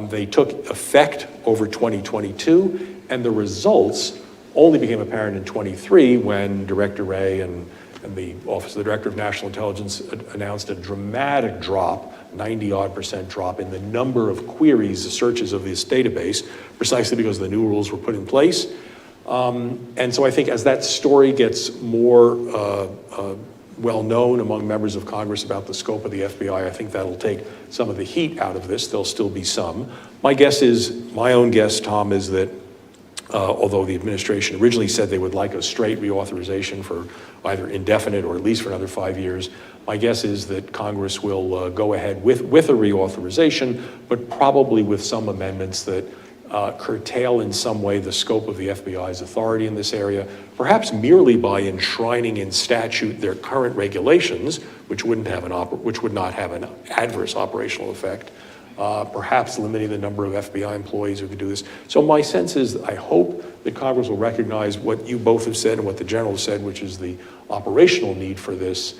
They took effect over 2022, and the results only became apparent in 23 when Director Wray and the Office of the Director of National Intelligence announced a dramatic drop, 90-odd% drop in the number of queries, the searches of this database, precisely because the new rules were put in place. And so I think as that story gets more well known among members of Congress about the scope of the FBI, I think that'll take some of the heat out of this. There'll still be some. My own guess, Tom, is that although the administration originally said they would like a straight reauthorization for either indefinite or at least for another 5 years. My guess is that Congress will go ahead with a reauthorization, but probably with some amendments that curtail in some way the scope of the FBI's authority in this area, perhaps merely by enshrining in statute their current regulations, which would not have an adverse operational effect. Perhaps limiting the number of FBI employees who could do this. So my sense is, I hope that Congress will recognize what you both have said and what the General said, which is the operational need for this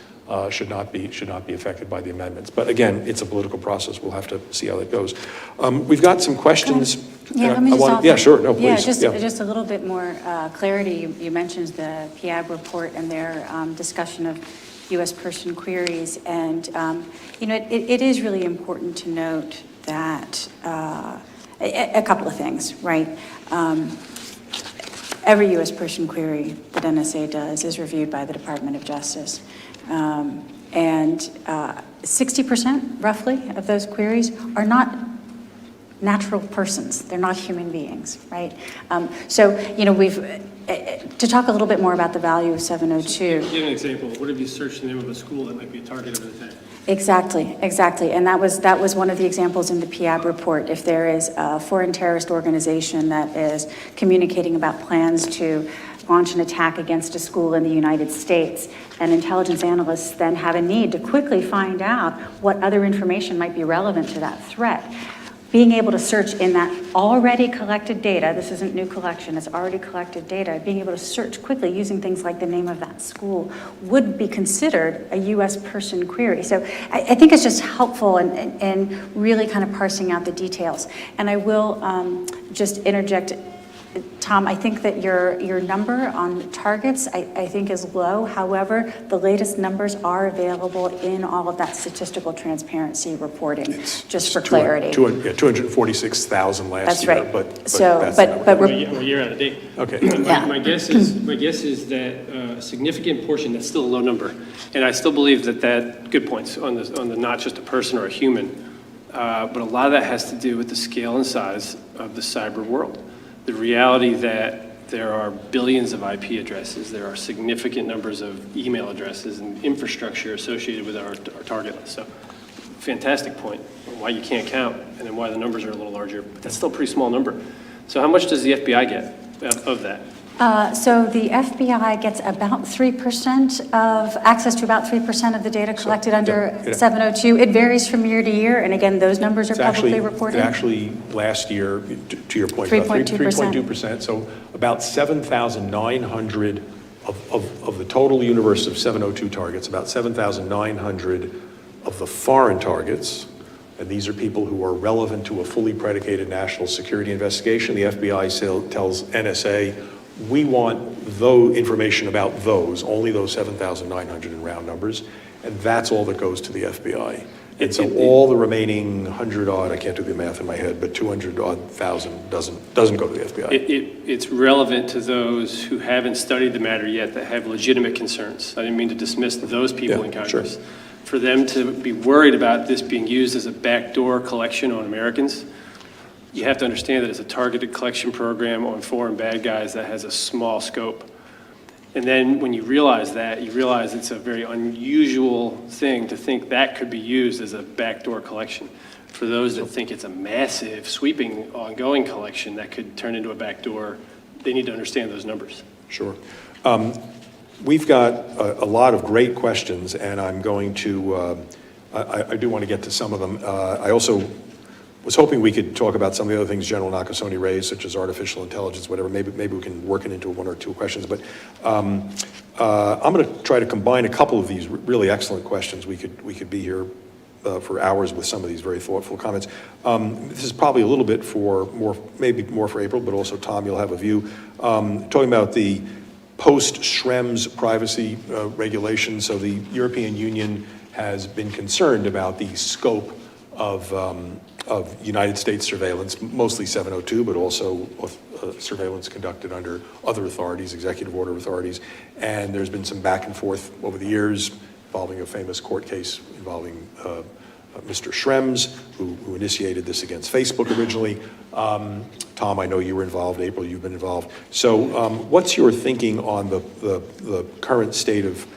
should not be affected by the amendments. But again, it's a political process. We'll have to see how that goes. We've got some questions. Let me just offer. Yeah, sure. No, please. Just a little bit more clarity. You mentioned the PIAB report and their discussion of U.S. person queries, and it is really important to note that a couple of things, right? Every U.S. person query that NSA does is reviewed by the Department of Justice. And 60% roughly of those queries are not natural persons. They're not human beings, right? To talk a little bit more about the value of 702. Give an example. What if you search the name of a school that might be a target of an attack? Exactly. And that was one of the examples in the PIAB report. If there is a foreign terrorist organization that is communicating about plans to launch an attack against a school in the United States, and intelligence analysts then have a need to quickly find out what other information might be relevant to that threat. Being able to search in that already collected data, this isn't new collection, it's already collected data, being able to search quickly using things like the name of that school would be considered a U.S. person query. So I think it's just helpful in really kind of parsing out the details. And I will just interject, Tom, I think that your number on targets, I think is low. However, the latest numbers are available in all of that statistical transparency reporting, just for clarity. 246,000 last that's year. Right. But we're out of date. Okay. My guess is that a significant portion, that's still a low number, and I still believe that good points on the not just a person or a human, but a lot of that has to do with the scale and size of the cyber world. The reality that there are billions of IP addresses, there are significant numbers of email addresses and infrastructure associated with our target list. So, fantastic point on why you can't count and then why the numbers are a little larger, but that's still a pretty small number. So how much does the FBI get of that? So the FBI gets about 3% of access to about 3% of the data collected under 702. It varies from year to year, and again, those numbers are publicly reported. Actually, last year, to your point, 3.2%. So about 7,900 of the total universe of 702 targets, about 7,900 of the foreign targets, and these are people who are relevant to a fully predicated national security investigation. The FBI tells NSA, we want information about those, only those 7,900 in round numbers, and that's all that goes to the FBI. And so all the remaining 100-odd, I can't do the math in my head, but 200-odd thousand doesn't go to the FBI. It's relevant to those who haven't studied the matter yet, that have legitimate concerns. I didn't mean to dismiss those people in Congress. Sure. For them to be worried about this being used as a backdoor collection on Americans, you have to understand that it's a targeted collection program on foreign bad guys that has a small scope. And then when you realize that, you realize it's a very unusual thing to think that could be used as a backdoor collection. For those that think it's a massive, sweeping, ongoing collection that could turn into a backdoor, they need to understand those numbers. Sure. We've got a lot of great questions, and I'm going to, I do want to get to some of them. I also was hoping we could talk about some of the other things General Nakasone raised, such as artificial intelligence, whatever. Maybe we can work it into one or two questions. But I'm going to try to combine a couple of these really excellent questions. We could be here for hours with some of these very thoughtful comments. This is probably a little bit maybe more for April, but also Tom, you'll have a view. Talking about the post-Schrems privacy regulations. So the European Union has been concerned about the scope of United States surveillance, mostly 702, but also surveillance conducted under other authorities, executive order authorities. And there's been some back and forth over the years involving a famous court case involving Mr. Schrems, who initiated this against Facebook originally. Tom, I know you were involved. April, you've been involved. So what's your thinking on the current state of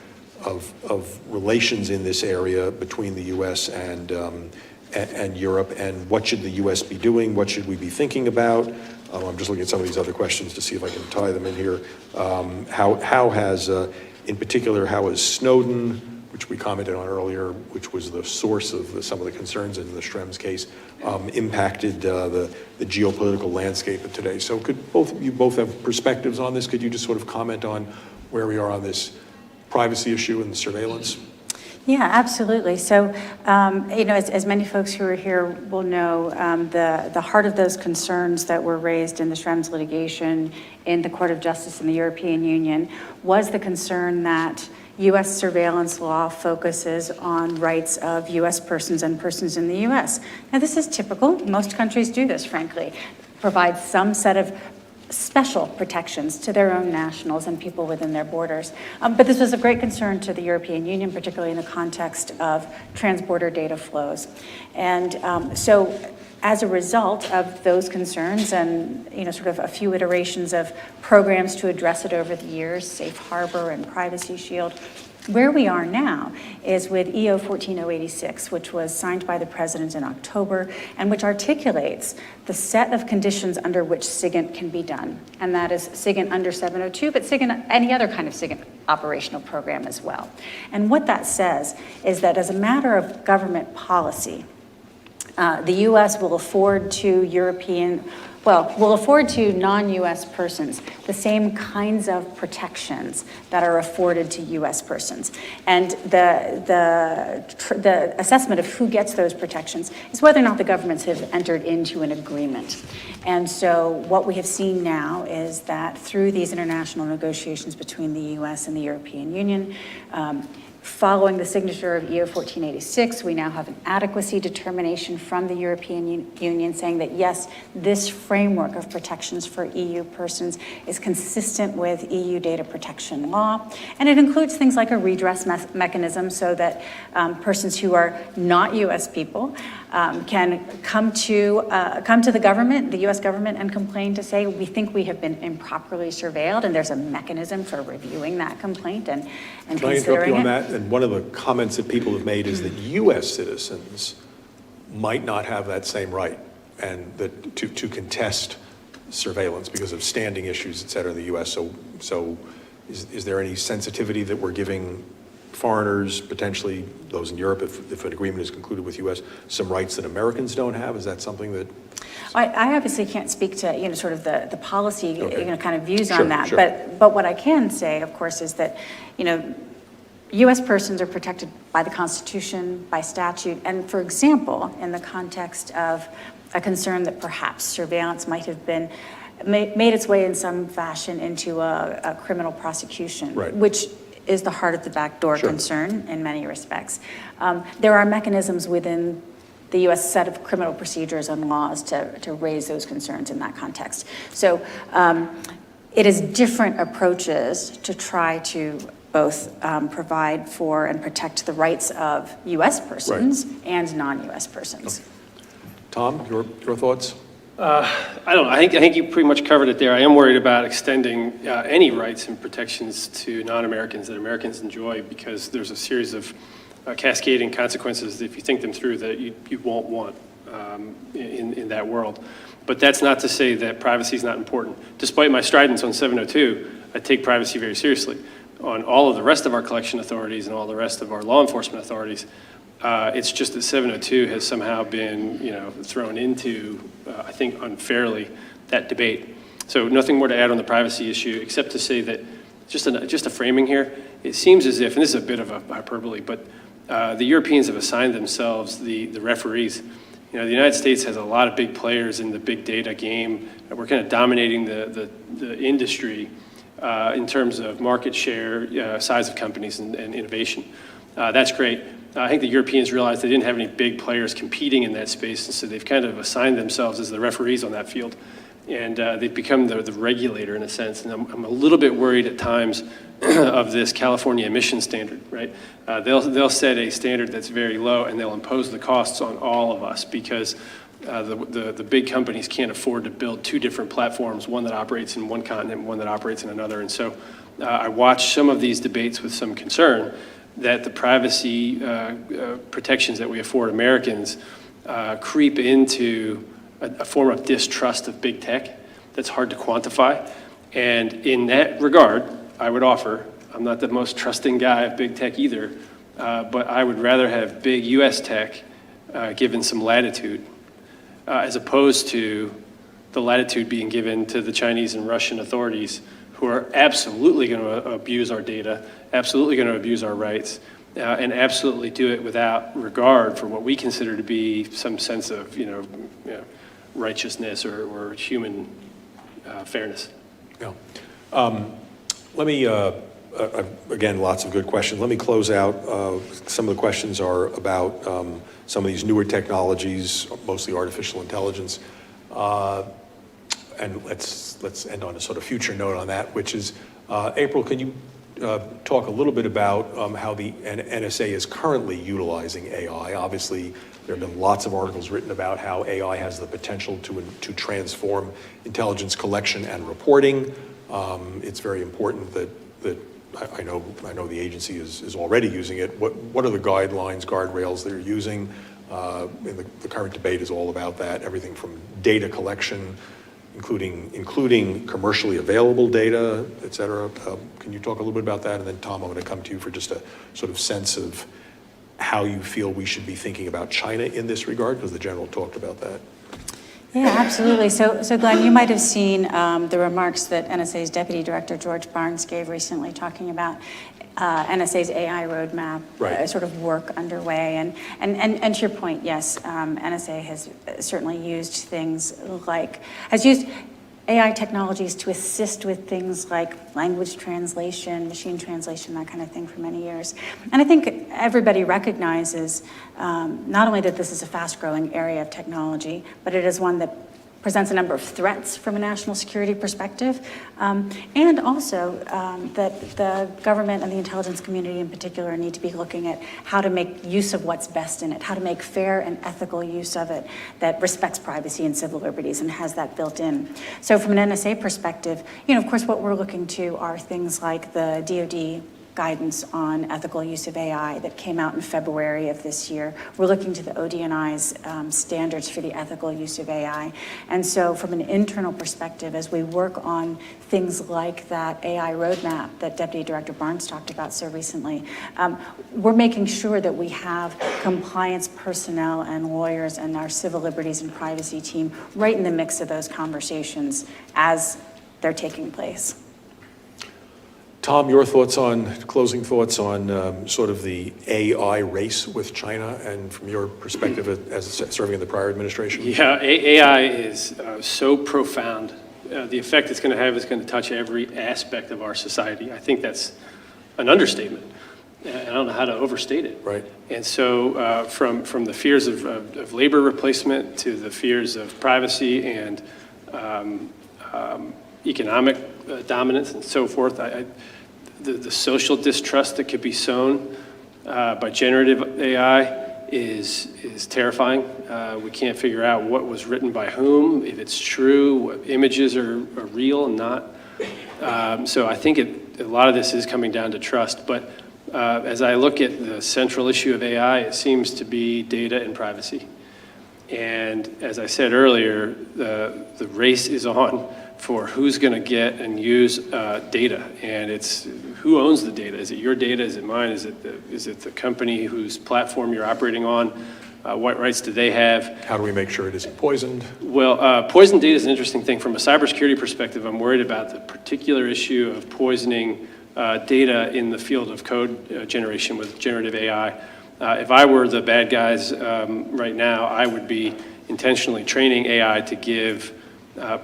relations in this area between the U.S. and Europe, and what should the U.S. be doing? What should we be thinking about? I'm just looking at some of these other questions to see if I can tie them in here. How has, in particular, how has Snowden, which we commented on earlier, which was the source of some of the concerns in the Schrems case, impacted the geopolitical landscape of today? So could you both have perspectives on this? Could you just sort of comment on where we are on this privacy issue and surveillance? Yeah, absolutely. So, as many folks who are here will know, the heart of those concerns that were raised in the Schrems litigation in the Court of Justice in the European Union was the concern that U.S. surveillance law focuses on rights of U.S. persons and persons in the U.S. Now, this is typical. Most countries do this, frankly, provide some set of special protections to their own nationals and people within their borders. But this was of great concern to the European Union, particularly in the context of transborder data flows. And so as a result of those concerns and, sort of a few iterations of programs to address it over the years, Safe Harbor and Privacy Shield, where we are now is with EO 14086, which was signed by the president in October, and which articulates the set of conditions under which SIGINT can be done. And that is SIGINT under 702, but SIGINT, any other kind of SIGINT operational program as well. And what that says is that as a matter of government policy, the U.S. will afford to non-U.S. persons the same kinds of protections that are afforded to U.S. persons. And the assessment of who gets those protections is whether or not the governments have entered into an agreement. And so what we have seen now is that through these international negotiations between the U.S. and the European Union, following the signature of EO 1486, we now have an adequacy determination from the European Union saying that, yes, this framework of protections for EU persons is consistent with EU data protection law. And it includes things like a redress mechanism so that persons who are not US people can come to the government, the US government, and complain to say, we think we have been improperly surveilled, and there's a mechanism for reviewing that complaint and Can I interrupt you on that? And one of the comments that people have made is that U.S. citizens might not have that same right, and that to contest surveillance because of standing issues, et cetera, in the U.S. So is there any sensitivity that we're giving foreigners, potentially those in Europe, if an agreement is concluded with U.S., some rights that Americans don't have? Is that something that... I obviously can't speak to, sort of the policy, Okay. kind of views Sure, on that. sure. But what I can say, of course, is that, U.S. persons are protected by the Constitution, by statute, and for example, in the context of a concern that perhaps surveillance might have been made its way in some fashion into a criminal prosecution, Right. which is the heart of the backdoor Sure. concern in many respects. There are mechanisms within the U.S. set of criminal procedures and laws to raise those concerns in that context. So it is different approaches to try to both provide for and protect the rights of U.S. persons and non-U.S. persons. Tom, your thoughts? I don't know. I think you pretty much covered it there. I am worried about extending any rights and protections to non-Americans that Americans enjoy, because there's a series of cascading consequences, if you think them through, that you won't want in that world. But that's not to say that privacy is not important. Despite my stridence on 702, I take privacy very seriously. On all of the rest of our collection authorities and all the rest of our law enforcement authorities, it's just that 702 has somehow been, thrown into, I think unfairly, that debate. So nothing more to add on the privacy issue, except to say that just a framing here. It seems as if, and this is a bit of a hyperbole, but the Europeans have assigned themselves the referees. The United States has a lot of big players in the big data game. We're kind of dominating the industry in terms of market share, size of companies, and innovation. That's great. I think the Europeans realized they didn't have any big players competing in that space, and so they've kind of assigned themselves as the referees on that field. And they've become the regulator in a sense. And I'm a little bit worried at times of this California emission standard, right? They'll set a standard that's very low and they'll impose the costs on all of us because the big companies can't afford to build two different platforms, one that operates in one continent and one that operates in another. And so I watch some of these debates with some concern that the privacy protections that we afford Americans creep into a form of distrust of big tech that's hard to quantify. And in that regard, I would offer, I'm not the most trusting guy of big tech either, but I would rather have big US tech given some latitude as opposed to the latitude being given to the Chinese and Russian authorities who are absolutely going to abuse our data, absolutely going to abuse our rights, and absolutely do it without regard for what we consider to be some sense of, righteousness or human fairness. Yeah. Let me, again, lots of good questions. Let me close out. Some of the questions are about some of these newer technologies, mostly artificial intelligence. And let's end on a sort of future note on that, which is, April, can you talk a little bit about how the NSA is currently utilizing AI? Obviously, there have been lots of articles written about how AI has the potential to transform intelligence collection and reporting. It's very important that I know the agency is already using it. What are the guidelines, guardrails they're using? And the current debate is all about that. Everything from data collection, including commercially available data, et cetera. Can you talk a little bit about that? And then Tom, I'm going to come to you for just a sort of sense of how you feel we should be thinking about China in this regard, because the general talked about that. Yeah, absolutely. So Glenn, you might have seen the remarks that NSA's Deputy Director George Barnes gave recently talking about NSA's AI roadmap, right. Sort of work underway. And to your point, yes, NSA has certainly used has used AI technologies to assist with things like language translation, machine translation, that kind of thing for many years. And I think everybody recognizes not only that this is a fast-growing area of technology, but it is one that presents a number of threats from a national security perspective, and also that the government and the intelligence community in particular need to be looking at how to make use of what's best in it, how to make fair and ethical use of it that respects privacy and civil liberties and has that built in. So from an NSA perspective, of course, what we're looking to are things like the DoD guidance on ethical use of AI that came out in February of this year. We're looking to the ODNI's standards for the ethical use of AI. And so from an internal perspective, as we work on things like that AI roadmap that Deputy Director Barnes talked about so recently, we're making sure that we have compliance personnel and lawyers and our civil liberties and privacy team right in the mix of those conversations as they're taking place. Tom, your closing thoughts on sort of the AI race with China, and from your perspective as serving in the prior administration? Yeah, AI is so profound. The effect it's going to have is going to touch every aspect of our society. I think that's an understatement. I don't know how to overstate it. Right. And so from the fears of labor replacement to the fears of privacy and economic dominance and so forth, the social distrust that could be sown by generative AI is terrifying. We can't figure out what was written by whom, if it's true, what images are real and not. So I think a lot of this is coming down to trust. But as I look at the central issue of AI, it seems to be data and privacy. And as I said earlier, the race is on for who's going to get and use data, and it's who owns the data. Is it your data? Is it mine? Is it the company whose platform you're operating on? What rights do they have? How do we make sure it isn't poisoned? Well, poisoned data is an interesting thing. From a cybersecurity perspective, I'm worried about the particular issue of poisoning data in the field of code generation with generative AI. If I were the bad guys right now, I would be intentionally training AI to give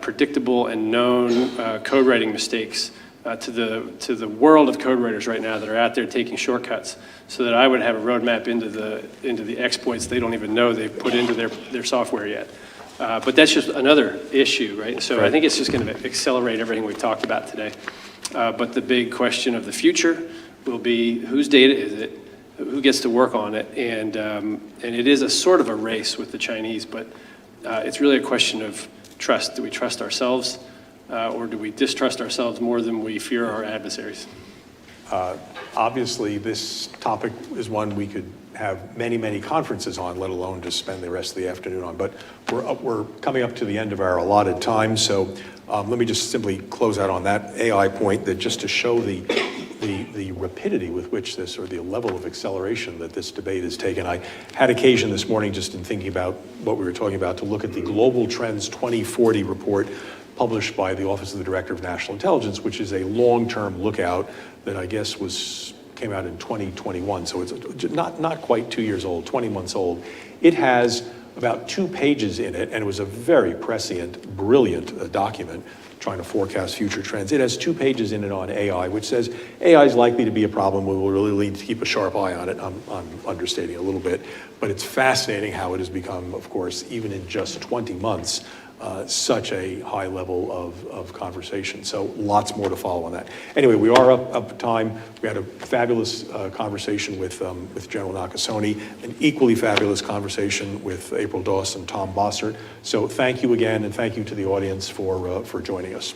predictable and known code writing mistakes to the world of code writers right now that are out there taking shortcuts, so that I would have a roadmap into the exploits they don't even know they've put into their software yet. But that's just another issue, right? So I think it's just going to accelerate everything we've talked about today. But the big question of the future will be whose data is it, who gets to work on it, and it is a sort of a race with the Chinese, but it's really a question of trust. Do we trust ourselves, or do we distrust ourselves more than we fear our adversaries? Obviously, this topic is one we could have many, many conferences on, let alone just spend the rest of the afternoon on. But we're coming up to the end of our allotted time, so let me just simply close out on that AI point, that just to show the rapidity with which this, or the level of acceleration that this debate has taken. I had occasion this morning, just in thinking about what we were talking about, to look at the Global Trends 2040 report published by the Office of the Director of National Intelligence, which is a long-term lookout that I guess came out in 2021, so it's not quite 2 years old, 20 months old. It has about 2 pages in it, and it was a very prescient, brilliant document trying to forecast future trends. It has 2 pages in it on AI, which says AI is likely to be a problem. We will really need to keep a sharp eye on it. I'm understating a little bit, but it's fascinating how it has become, of course, even in just 20 months, such a high level of conversation. So lots more to follow on that. Anyway, we are up time. We had a fabulous conversation with General Nakasone, an equally fabulous conversation with April Doss and Tom Bossert. So thank you again, and thank you to the audience for joining us.